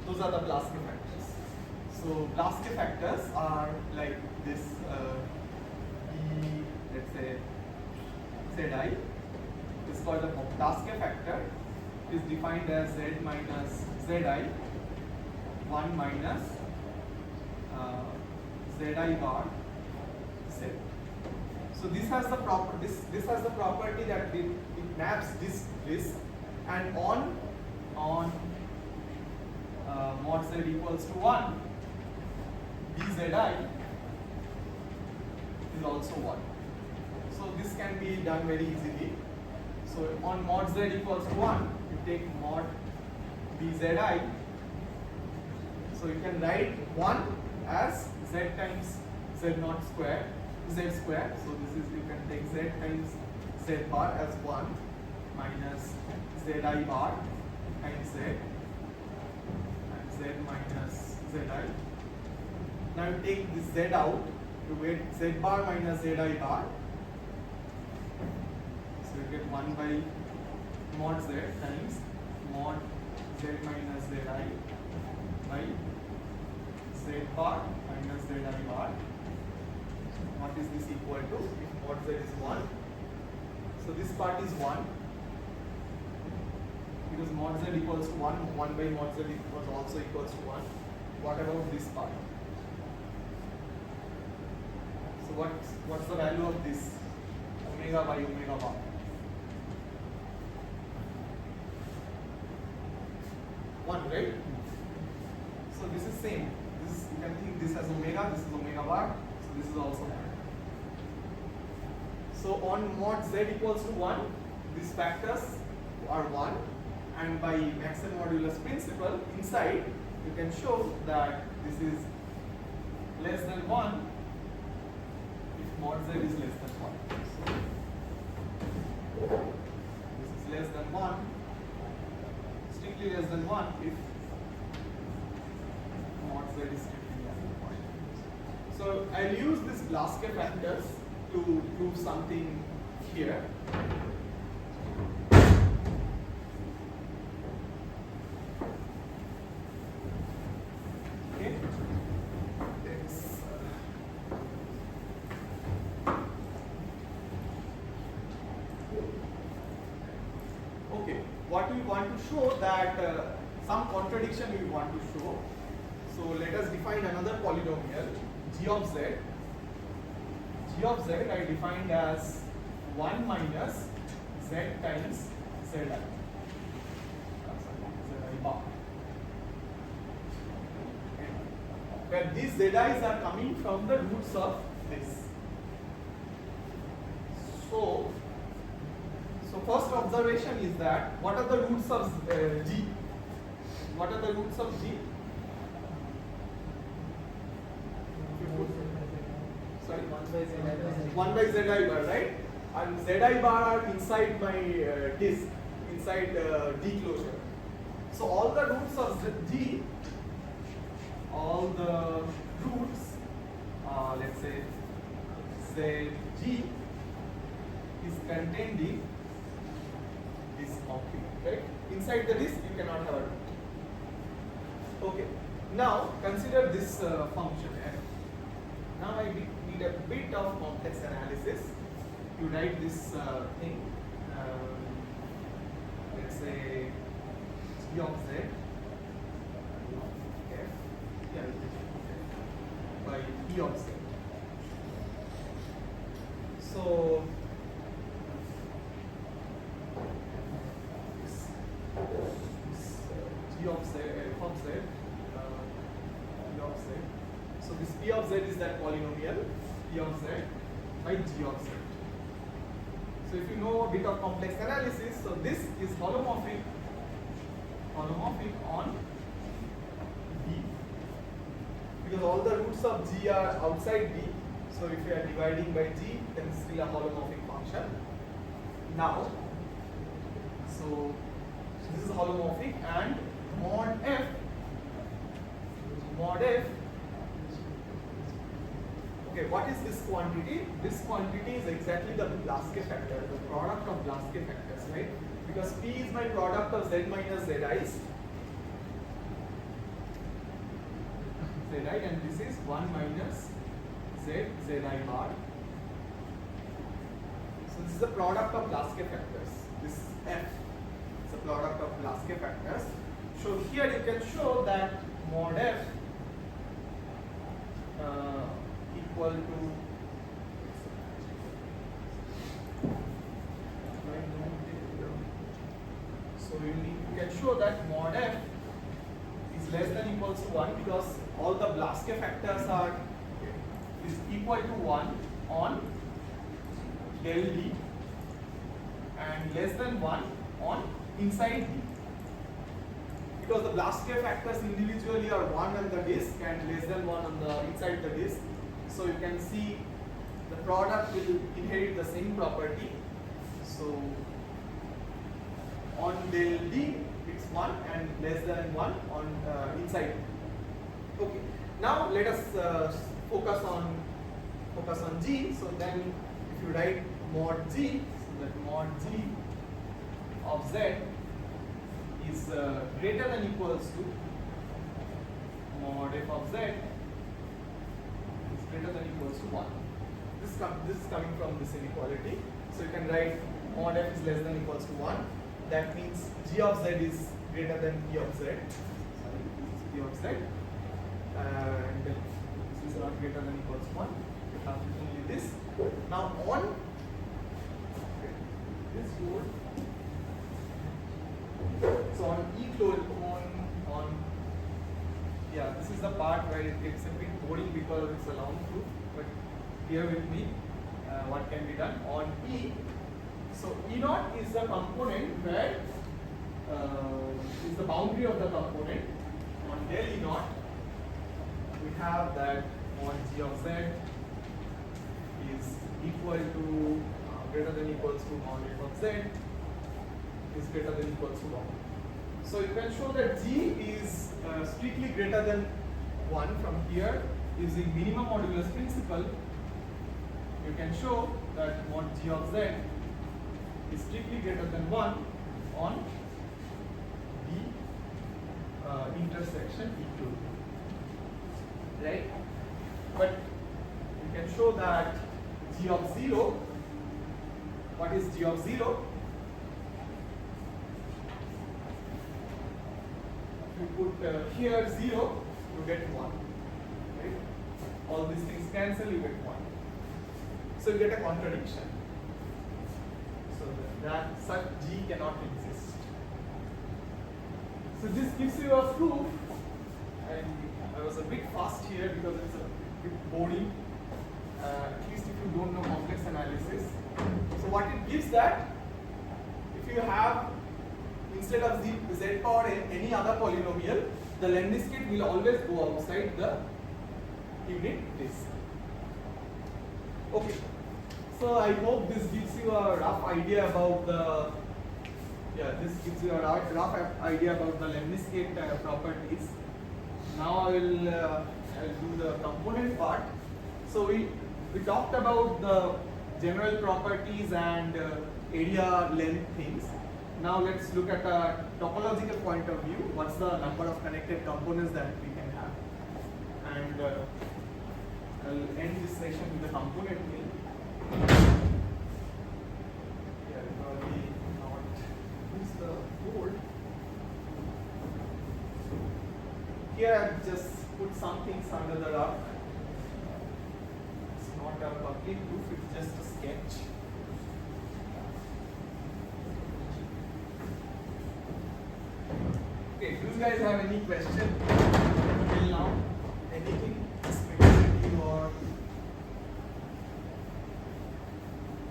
Those are the Blaschke factors. So Blaschke factors are like this let's say Zi is called a Blaschke factor. Is defined as Z minus Zi 1 minus Zi bar Z. So this has the property that it maps this and on mod Z equals to 1, Bzi is also 1. So this can be done very easily. So on mod Z equals to 1, you take mod Bzi. So you can write 1 as Z times Z0 square, Z square. So this is, you can take Z times Z bar as 1 minus Zi bar times Z and Z minus Zi. Now you take this Z out, you get Z bar minus Zi bar. So you get 1 by mod Z times mod Z minus Zi by Z bar minus Zi bar. What is this equal to? If mod Z is 1. So this part is 1. Because mod Z equals to 1, 1 by mod Z was also equals to 1. What about this part? So what's the value of this? Omega by omega bar. One, right? So this is same. This you can think this as omega, this is omega bar, so this is also 1. So on mod Z equals to 1, these factors are 1, and by maximum modulus principle inside you can show that this is less than 1 if mod Z is less than 1. So this is less than 1, strictly less than 1 if mod Z is strictly less than 1. So I'll use this Blaschke factors to prove something here. Okay. Okay. What we want to show that some contradiction we want to show. So let us define another polynomial g of z. G of z I defined as 1 minus z times zi. Zi bar. Okay. Where these zi's are coming from the roots of this. So first observation is that what are the roots of g? What are the roots of g? Sorry, 1 by Zi bar, right? And Zi bar are inside my disk, inside D closure. So all the roots of G that G is contained in this octet, right? Inside the disk you cannot have a root. Okay. Now consider this function f. Now I need a bit of complex analysis to write this thing. Let's say g of z f, yeah, by e of z. So this g of z, f of z, e of z. So this p of z is that polynomial p of z by g of z. So if you know a bit of complex analysis, so this is holomorphic on D, because all the roots of G are outside D. So if you are dividing by G, then it's still a holomorphic function. Now, so this is holomorphic, and mod f. Okay, what is this quantity? This quantity is exactly the Blaske factor, the product of Blaske factors, right? Because P is my product of z minus zi's. Zi, and this is 1 minus zi bar. So this is the product of Blaske factors. This f is the product of Blaske factors. So here you can show that mod f equal to so you can show that mod f is less than equals to 1 because all the Blaske factors are is equal to 1 on del D and less than 1 on inside D. Because the Blaske factors individually are 1 on the disk and less than 1 on the inside the disk. So you can see the product will inherit the same property. So on del D it's 1 and less than 1 on inside. Okay. Now let us focus on G. So then if you write mod G, so that mod G of Z is greater than equals to mod f of Z is greater than equals to 1. This is coming from this inequality. So you can write mod f is less than equals to 1. That means G of Z is greater than P of Z. Sorry, this is P of Z. And this is not greater than equals to 1. You have only this. Now on this load. So on E clone on yeah, this is the part where it gets a bit boring because it's a long proof, but bear with me what can be done. On E, so E naught is the component where is the boundary of the component. On del E naught, we have that mod G of Z is equal to greater than equals to mod f of Z is greater than equals to 1. So you can show that G is strictly greater than 1 from here using minimum modulus principle. You can show that mod G of Z is strictly greater than 1 on the intersection E2. Right? But you can show that G of 0, what is G of 0? You put here 0, you get 1. Right? All these things cancel, you get 1. So you get a contradiction. So that such G cannot exist. So this gives you a proof, and I was a bit fast here because it's a bit boring, at least if you don't know complex analysis. So what it gives that, if you have instead of z power n any other polynomial, the Lemniscate will always go outside the unit disk. Okay, so I hope this gives you a rough idea about the idea about the Lemniscate properties. Now I will do the component part. So we talked about the general properties and area length things. Now let's look at a topological point of view. What's the number of connected components that we can have? And I'll end this session with the component name. Yeah, probably not use the board. Here I've just put some things under the rug. It's not a complete proof, it's just a sketch. Okay, do you guys have any question till now? Anything speculative or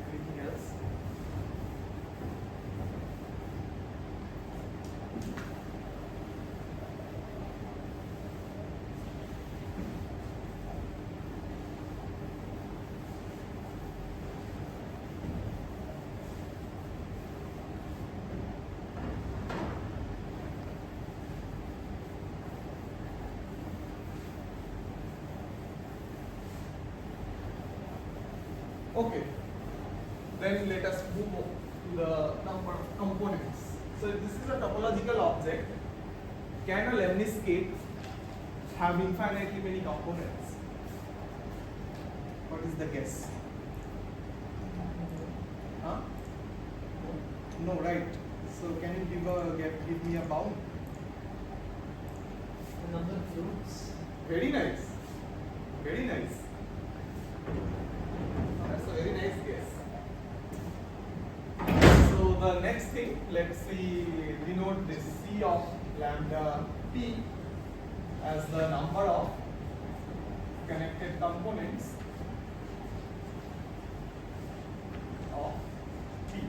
anything else? Okay, then let us move on to the number of components. So this is a topological object. Can a lemniscate have infinitely many components? What is the guess? Huh? No, right. So can you give me a bound? The number of fruits. Very nice. Very nice. That's a very nice guess. So the next thing, let's see, denote this C of lambda P as the number of connected components of P.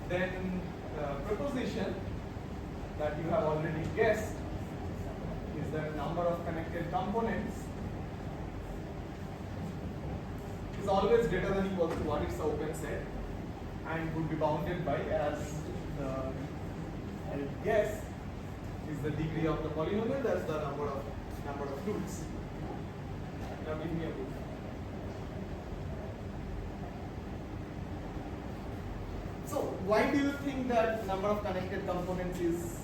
Then the proposition that you have already guessed is the number of connected components is always greater than equal to 1. It's the open set and would be bounded by, as the guess is the degree of the polynomial, that's the number of roots. Now give me a proof. So why do you think that number of connected components is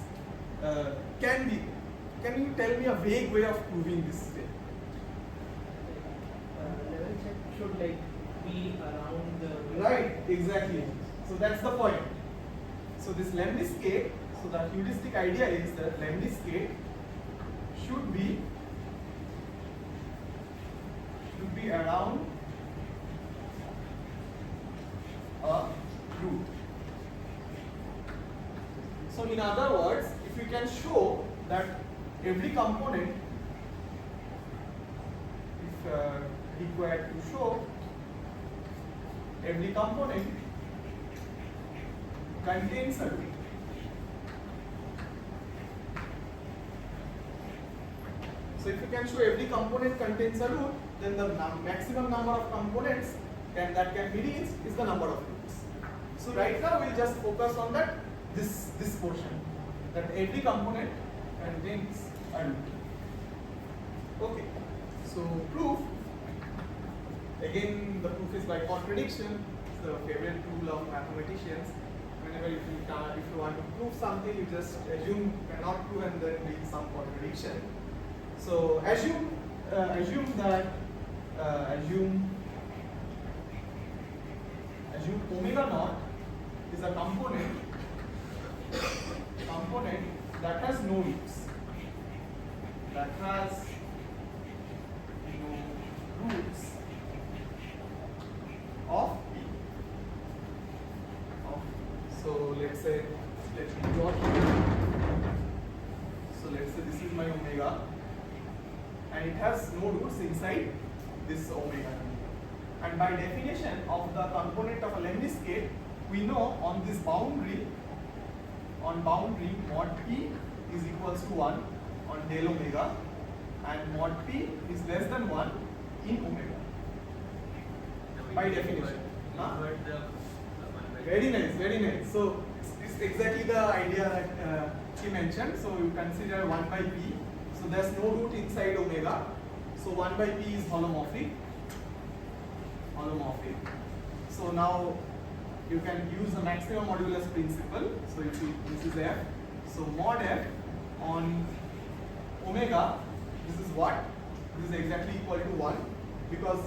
can you tell me a vague way of proving this thing? Level check should like be around the. Right, exactly. So that's the point. So this lemniscate, so the heuristic idea is that lemniscate should be around a root. So in other words, if you can show that every component, if required to show every component contains a root. So if you can show every component contains a root, then the maximum number of components that can be reached is the number of roots. So right now we'll just focus on that this portion, that every component contains a root. Okay. So proof. Again, the proof is by contradiction. It's the favorite rule of mathematicians. Whenever if you want to prove something, you just assume cannot prove and then bring some contradiction. So assume omega naught is a component that has no roots. That has no roots of P. So let's say, let me plot here. So let's say this is my omega, and it has no roots inside this omega. And by definition of the component of a lemniscate, we know on this boundary, mod P is equals to 1 on del omega, and mod P is less than 1 in omega. By definition. Huh? Very nice, very nice. So it's exactly the idea that he mentioned. So you consider 1 by P. So there's no root inside omega. So 1 by P is holomorphic. holomorphic. So now you can use the maximum modulus principle. So if you, this is f. So mod f on omega, this is what? This is exactly equal to 1 because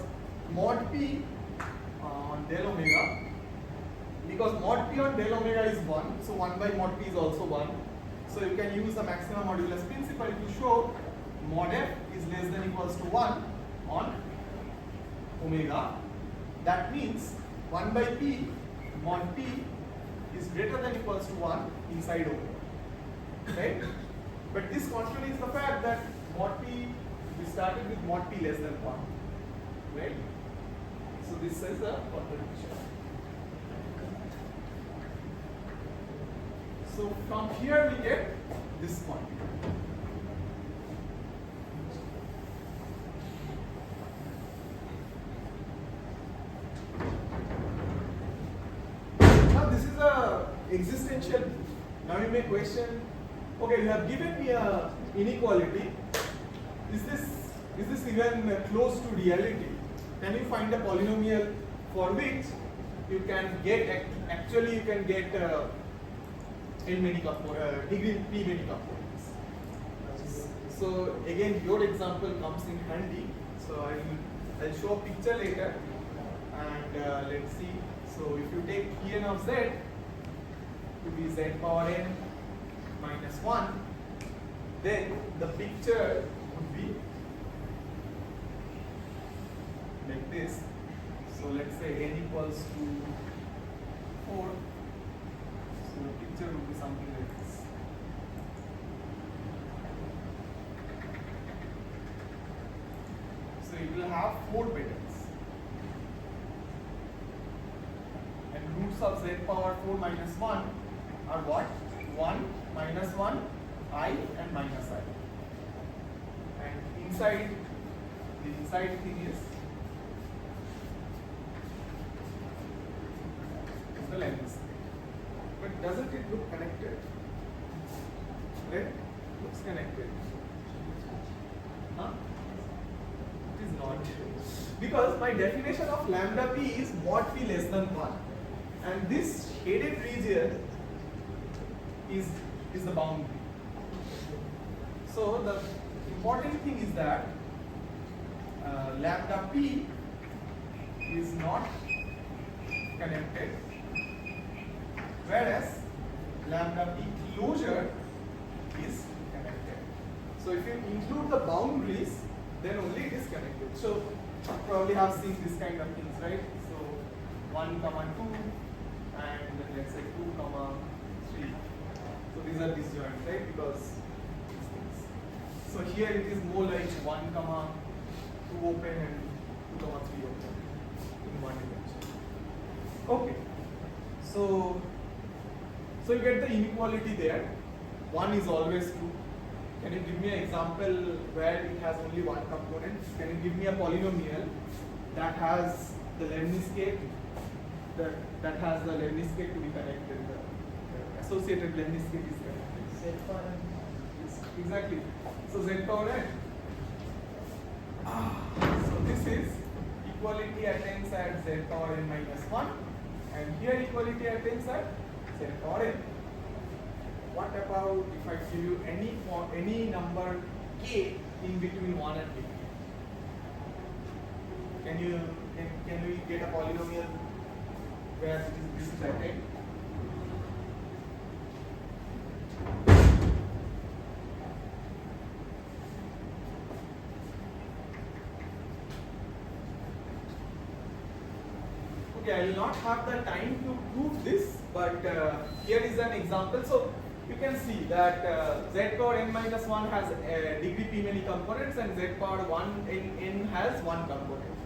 mod p on del omega, because mod p on del omega is 1, so 1 by mod p is also 1. So you can use the maximum modulus principle to show mod f is less than equals to 1 on omega. That means 1 by p mod p is greater than equals to 1 inside omega, right? But this constraint is the fact that mod p, we started with mod p less than 1, right? So this is a contradiction. So from here we get this quantity. Now this is a existential. Now you may question, okay, you have given me a inequality. Is this even close to reality? Can you find a polynomial for which you can get actually you can get n many degree p many components? So again, your example comes in handy. So I'll show a picture later, and let's see. So if you take Pn of z to be z power n minus 1, then the picture would be like this. So let's say n equals to 4. So the picture would be something like this. So it will have 4 petals. And roots of z power 4 minus 1 are what? 1, minus 1, I and minus I. And inside, the inside thing is the lemniscate. But doesn't it look connected? Right? Looks connected. Huh? It is not. Because my definition of lambda p is mod p less than 1. And this shaded region is the boundary. So the important thing is that lambda p is not connected, whereas lambda p closure is connected. So if you include the boundaries, then only it is connected. So you probably have seen this kind of things, right? So 1, 2, and then let's say 2, 3. So these are disjoint, right? Because these things. So here it is more like 1, 2 open and 2, 3 open in one dimension. Okay. So you get the inequality there. 1 is always true. Can you give me an example where it has only one component? Can you give me a polynomial that has the Lemniscate, that has the Lemniscate to be connected, the associated Lemniscate is connected? Z power n. Yes, exactly. So z power n. So this is equality attains at z power n minus 1, and here equality attains at z power n. What about if I give you any number k in between 1 and k? Can we get a polynomial where this is attained? Okay, I will not have the time to prove this, but here is an example. So you can see that z power n minus 1 has degree p many components, and z power 1 n has one component.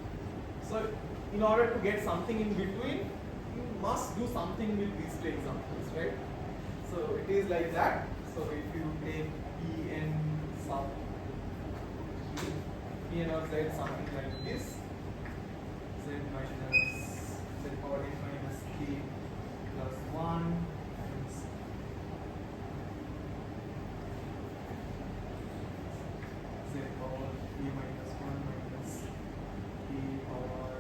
So in order to get something in between, you must do something with these two examples, right? So it is like that. So if you take Pn sub Pn of z something like this, z minus z power n minus k plus 1 z power k minus 1 minus k power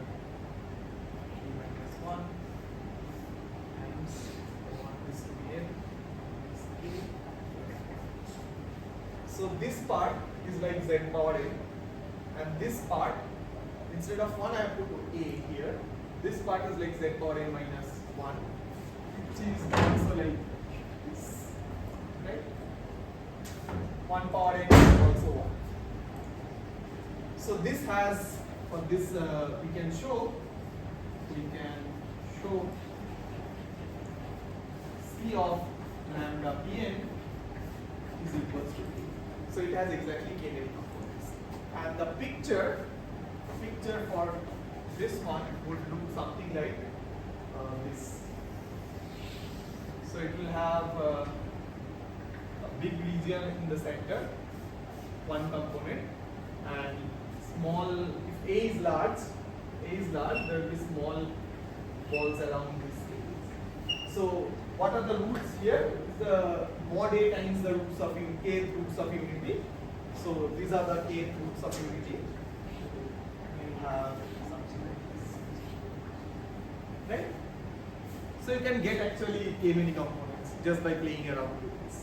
So this part is like z power n, and this part, instead of 1 I have put a here. This part is like z power n minus 1, which is also like this, right? 1 power n is also 1. So this has, for this we can show C of lambda Pn is equals to k. So it has exactly k many components. And the picture for this one would look something like this. So it will have a big region in the center, one component, and small. If A is large, there will be small balls around this case. So what are the roots here? The mod A times the roots of kth roots of unity. So these are the kth roots of unity. We have something like this, right? So you can get actually k many components just by playing around with this.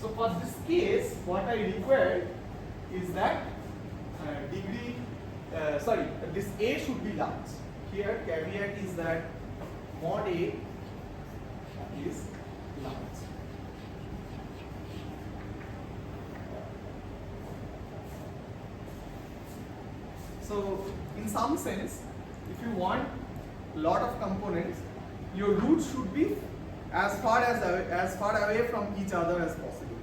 So for this case, what I required is that this A should be large. Here caveat is that mod A is large. So in some sense, if you want a lot of components, your roots should be as far away from each other as possible.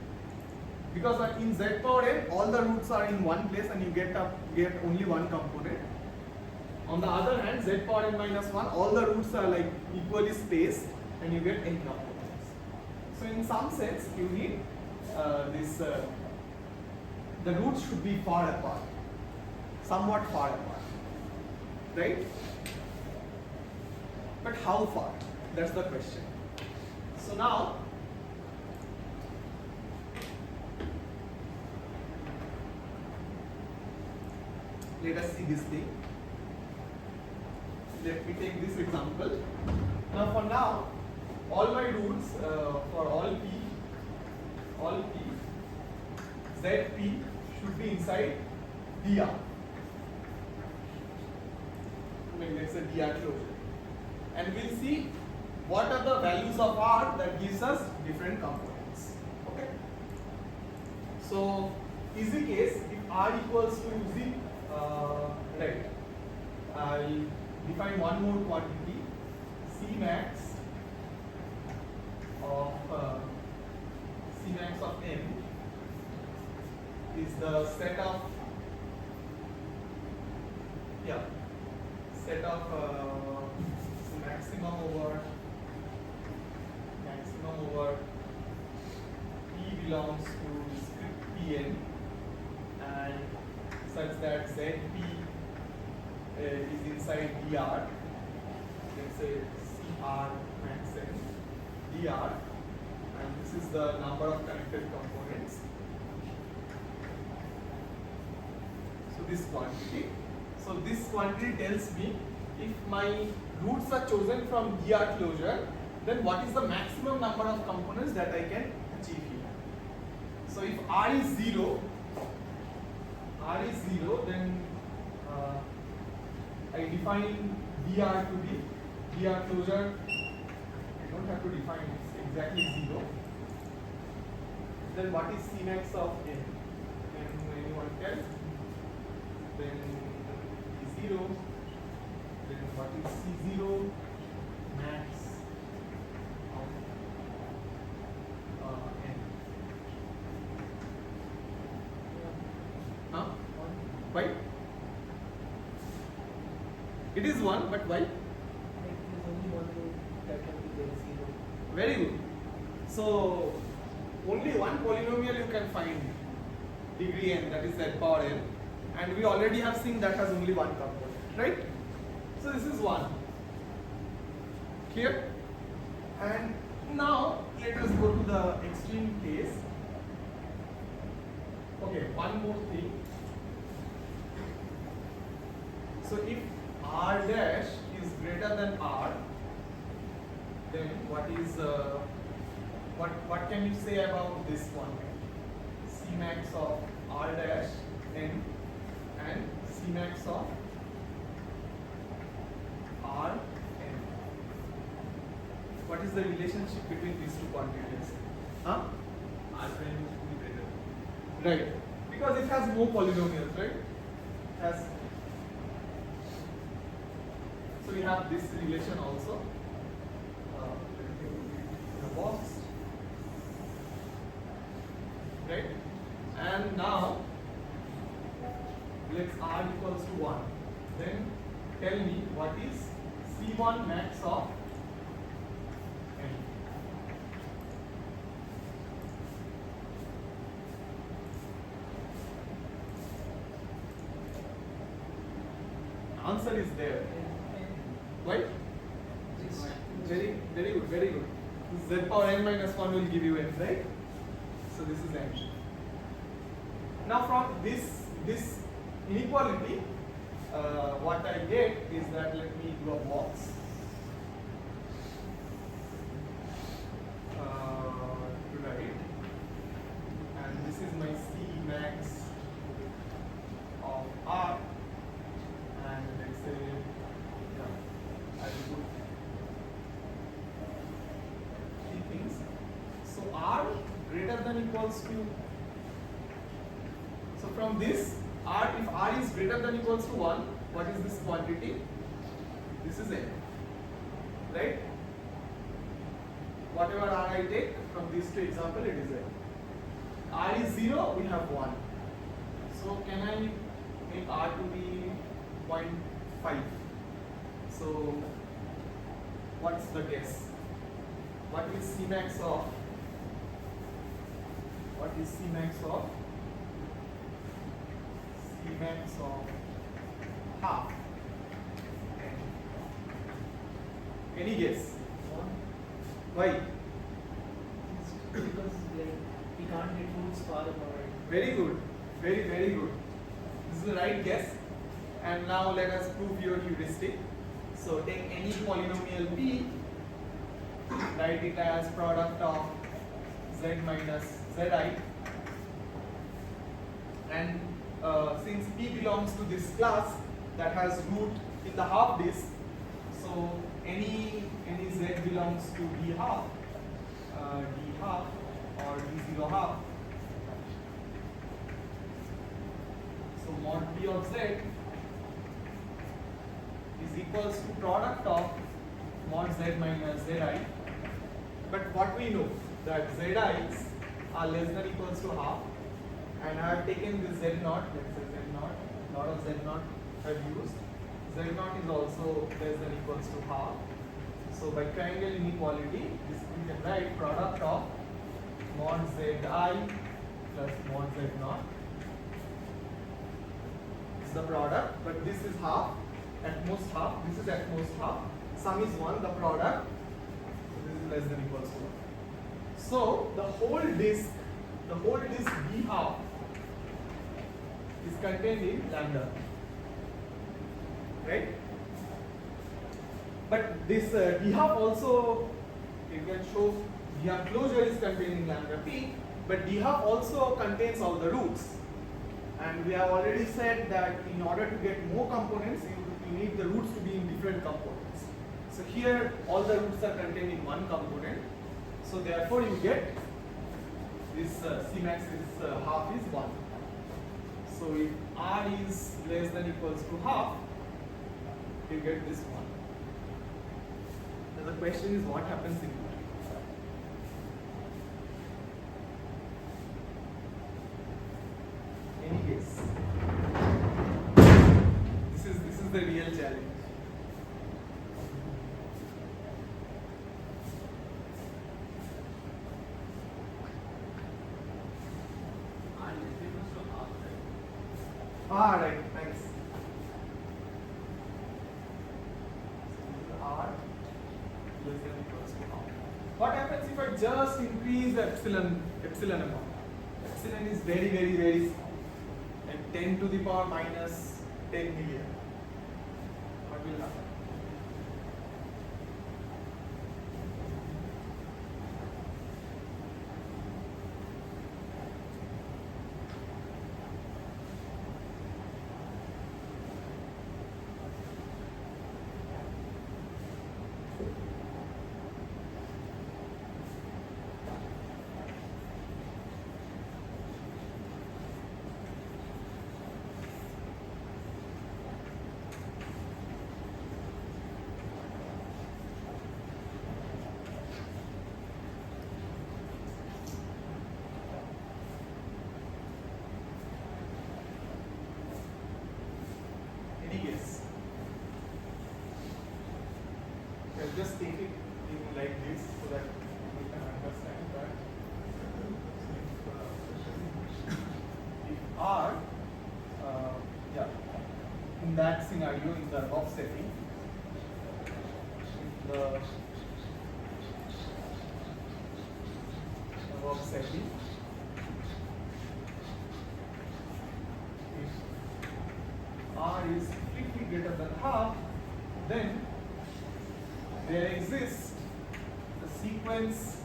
Because in z power n, all the roots are in one place and you get only one component. On the other hand, z power n minus 1, all the roots are like equally spaced and you get n components. So in some sense, you need the roots should be far apart, somewhat far apart, right? But how far? That's the question. So now, let us see this thing. Let me take this example. Now for now, all my roots for all p, zp should be inside dr. Let's say dr closure. And we'll see what are the values of r that gives us different components. Okay. So easy case, if r equals to z, right, I'll define one more quantity, C max of n is the set of maximum over p belongs to script Pn, and such that Zp is inside dr. Let's say Cr max n dr, and this is the number of connected components. So this quantity. So this quantity tells me if my roots are chosen from dr closure, then what is the maximum number of components that I can achieve here. So if r is 0, then I define dr to be dr closure. I don't have to define, it's exactly 0. Then what is Cmax of n? Can anyone tell? Then 0. Then what is C0 max of n? Huh? Why? It is 1, but why? Very good. So only one polynomial you can find, degree n, that is z power n, and we already have seen that has only one component, right? So this is 1. Clear? And now let us go to the extreme case. Okay, one more thing. So if r dash is greater than r, then what can you say about this one? C of r dash n and C max of r n. What is the relationship between these two quantities? Huh? R prime is to be greater. Right. Because it has more polynomials, right? It has. So we have this relation also. The box. Right? And now let's r equals to 1. Then tell me what is C1 max of n. Answer is there. Why? Very good, very good. Z power n minus 1 will give you n, right? So this is n. Now from this inequality, what I get is that, let me do a box. Right. And this is my C max of R. And let's say, yeah, I'll put three things. So R greater than equals to. So from this, if R is greater than equals to 1, what is this quantity? This is n, right? Whatever R I take from these two examples, it is n. R is 0, we have 1. So can I make R to be 0.5? So what's the guess? What is C max of? What is C max of? C max of half. Any guess? Why? It's because like we can't get roots far apart. Very good. Very good. This is the right guess. And now let us prove your heuristic. So take any polynomial p, write it as product of z minus zi. And since p belongs to this class that has root in the half disk, so any z belongs to d half or d0 half. So mod p of z is equals to product of mod z minus zi. But what we know that zi's are less than equals to half, and I have taken this z naught, let's say z naught, lot of z naught I have used. Z naught is also less than equals to half. So by triangle inequality, this we can write product of mod zi plus mod z naught is the product, but this is half, at most half, this is at most half, sum is 1, the product, so this is less than equals to 1. So the whole disk d half is contained in lambda, right? But this d half also, you can show d half closure is contained in lambda p, but d half also contains all the roots. And we have already said that in order to get more components, you need the roots to be in different components. So here all the roots are contained in one component. So therefore you get this C max is half is 1. So if R is less than equals to half, you get this 1. Now the question is, what happens in that? Any guess? This is the real challenge. Ah, right, thanks. R less than equals to half. What happens if I just increase the epsilon amount? Epsilon is very small, like 10 to the power minus 10 million. What will happen? R, yeah, in that scenario, in the above setting, if R is strictly greater than half, then there exists a sequence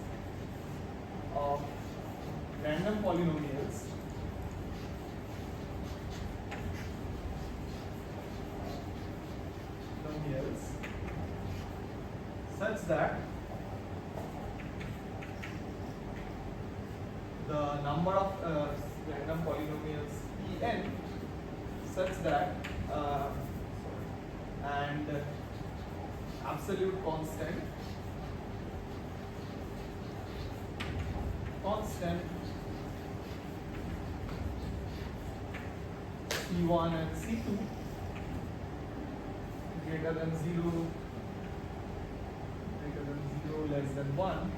of random polynomials such that the number of random polynomials Pn such that and absolute constant C1 and C2 greater than 0, less than 1,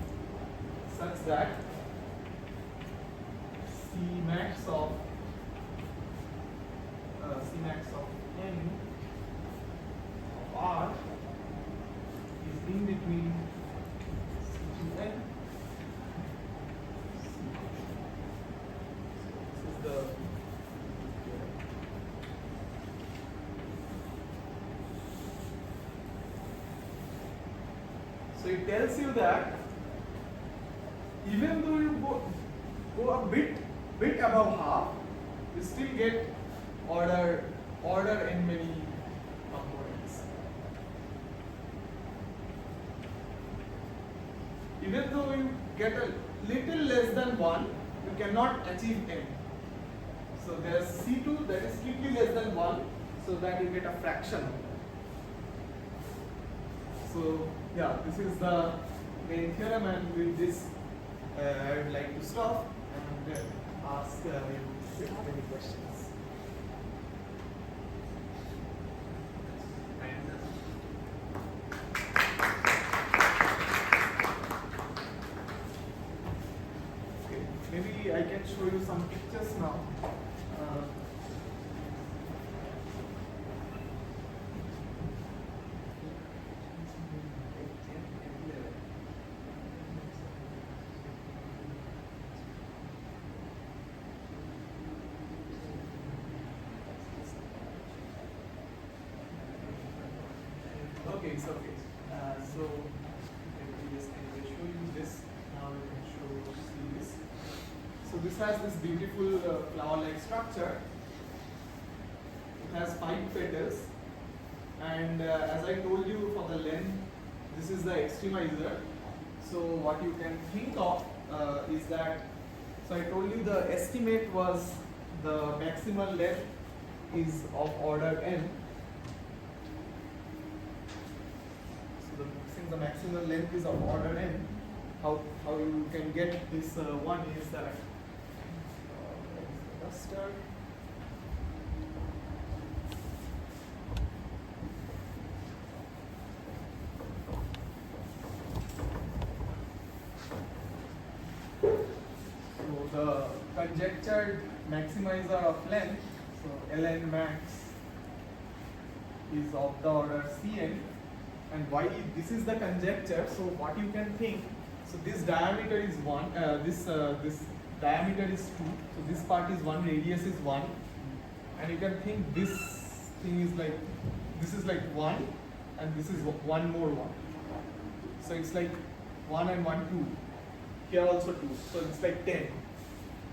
such that Cmax of n of R is in between C2n. This is the so it tells you that even though you go a bit above half, you still get order n many components. Even though you get a little less than 1, you cannot achieve n. So there's C2 that is strictly less than 1, so that you get a fraction. So yeah, this is the main theorem, and with this I would like to stop and ask you if you have any questions. Okay, maybe I can show you some pictures now. Okay, it's okay. So let me just anyway show you this. Now we can see this. So this has this beautiful flower-like structure. It has 5 petals, and as I told you, for the length, this is the extremizer. So what you can think of is that, so I told you the estimate was the maximal length is of order n. Since the maximal length is of order n, how you can get this one is that cluster. So the conjectured maximizer of length, so ln max, is of the order Cn. And why this is the conjecture? So what you can think? So this diameter is 1. This diameter is 2. So this part is 1. Radius is 1. And you can think this thing is like, this is like 1, and this is 1 more 1. So it's like 1 and 1 2. Here also 2. So it's like 10.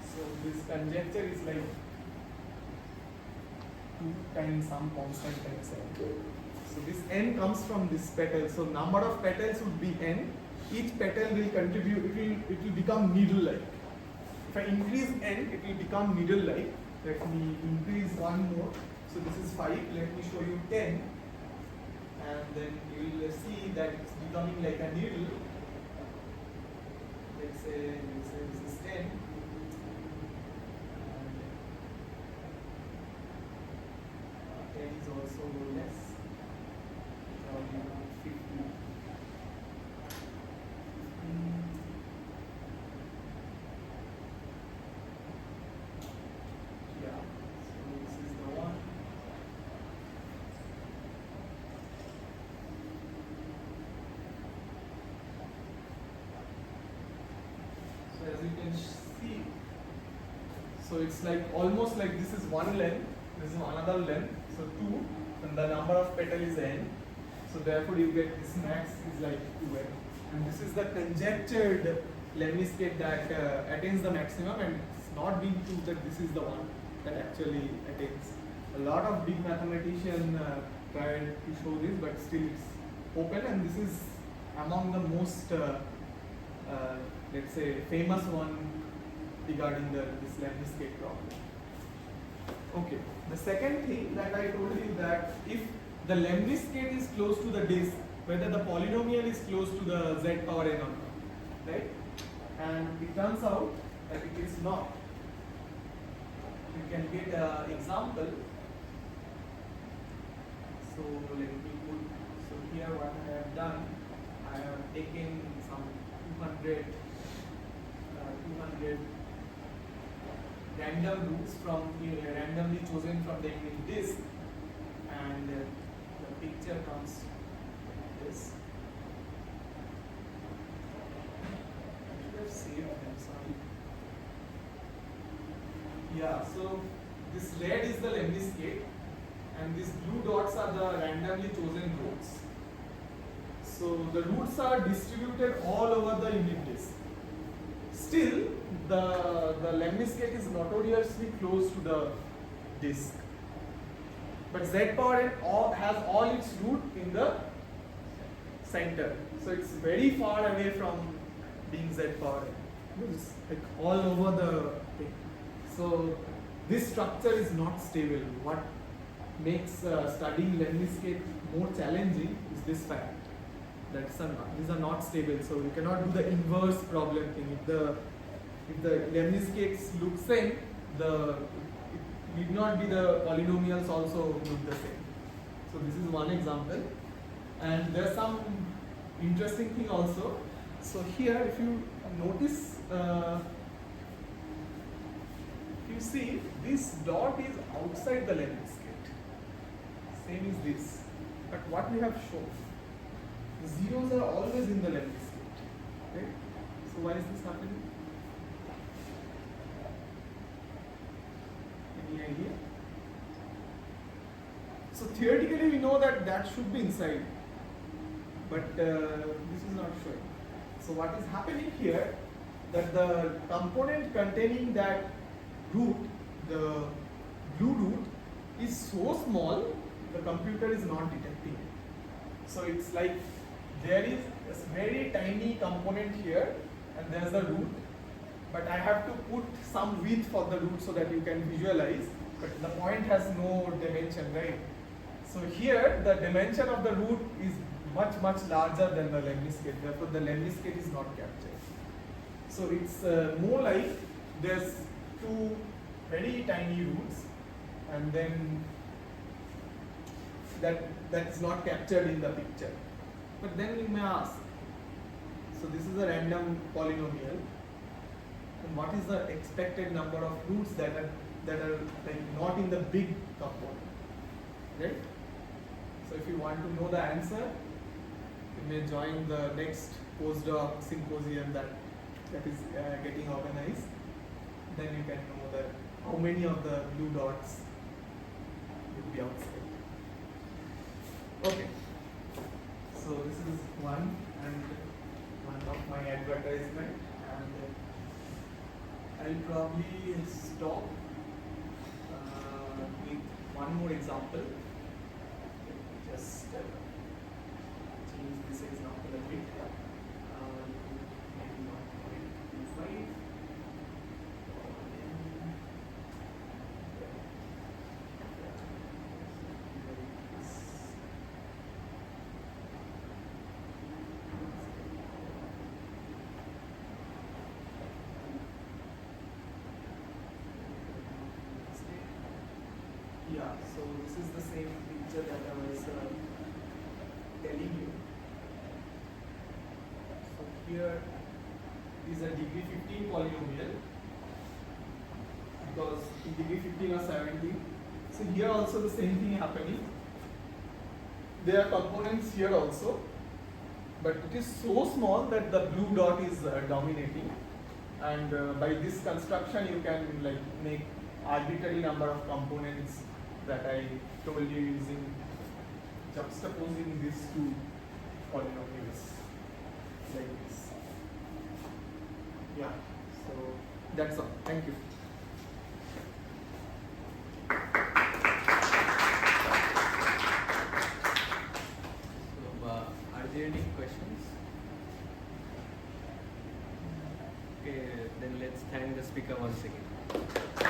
So this conjecture is like 2 times some constant times n. So this n comes from this petal. So number of petals would be n. Each petal will contribute, it will become needle-like. If I increase n, it will become needle-like. Let me increase one more. So this is 5. Let me show you 10. And then you will see that it's becoming like a needle. Let's say this is 10. And 10 is also less. Probably around 50. Yeah. So it's like almost like this is one length, this is another length, so 2, and the number of petal is n. So therefore you get this max is like 2n. And this is the conjectured lemniscate that attains the maximum, and it's not being proved that this is the one that actually attains. A lot of big mathematicians tried to show this, but still it's open, and this is among the most let's say famous one regarding this lemniscate problem. Okay, the second thing that I told you that if the lemniscate is close to the disk, whether the polynomial is close to the z power n or not, right? And it turns out that it is not. You can get an example. So let me put, so here what I have done, I have taken some 200 random roots from randomly chosen from the unit disk, and the picture comes like this. I should have saved them, sorry. Yeah, so this red is the lemniscate, and these blue dots are the randomly chosen roots. So the roots are distributed all over the unit disk. Still, the lemniscate is notoriously close to the disk. But z power n has all its root in the center. So it's very far away from being z power n. It's like all over the thing. So this structure is not stable. What makes studying lemniscate more challenging is this fact. These are not stable, so you cannot do the inverse problem thing. If the lemniscates look same, it need not be the polynomials also look the same. So this is one example, and there's some interesting thing also. So here, if you notice, if you see, this dot is outside the lemniscate. Same is this, but what we have shown. The zeros are always in the lemniscate. Okay? So why is this happening? Any idea? So theoretically we know that should be inside, but this is not showing. So what is happening here, that the component containing that root, the blue root, is so small the computer is not detecting it. So it's like there is a very tiny component here, and there's the root, but I have to put some width for the root so that you can visualize, but the point has no dimension, right? So here the dimension of the root is much larger than the lemniscate, therefore the lemniscate is not captured. So it's more like there's two very tiny roots, and then that's not captured in the picture. But then you may ask, so this is a random polynomial, and what is the expected number of roots that are like not in the big component, right? So if you want to know the answer, you may join the next PostDoc symposium that is getting organized. Then you can know that how many of the blue dots will be outside. Okay. So this is one of my advertisement, and I'll probably stop with one more example. Just change this example a bit. Maybe 1.25. Yeah, so this is the same picture that I was telling you. So here is a degree 15 polynomial, because in degree 15 or 17. So here also the same thing happening. There are components here also, but it is so small that the blue dot is dominating. and by this construction you can like make arbitrary number of components that I told you using juxtaposing these two polynomials like this. Yeah, so that's all. Thank you. So, are there any questions? Okay, then let's thank the speaker once again.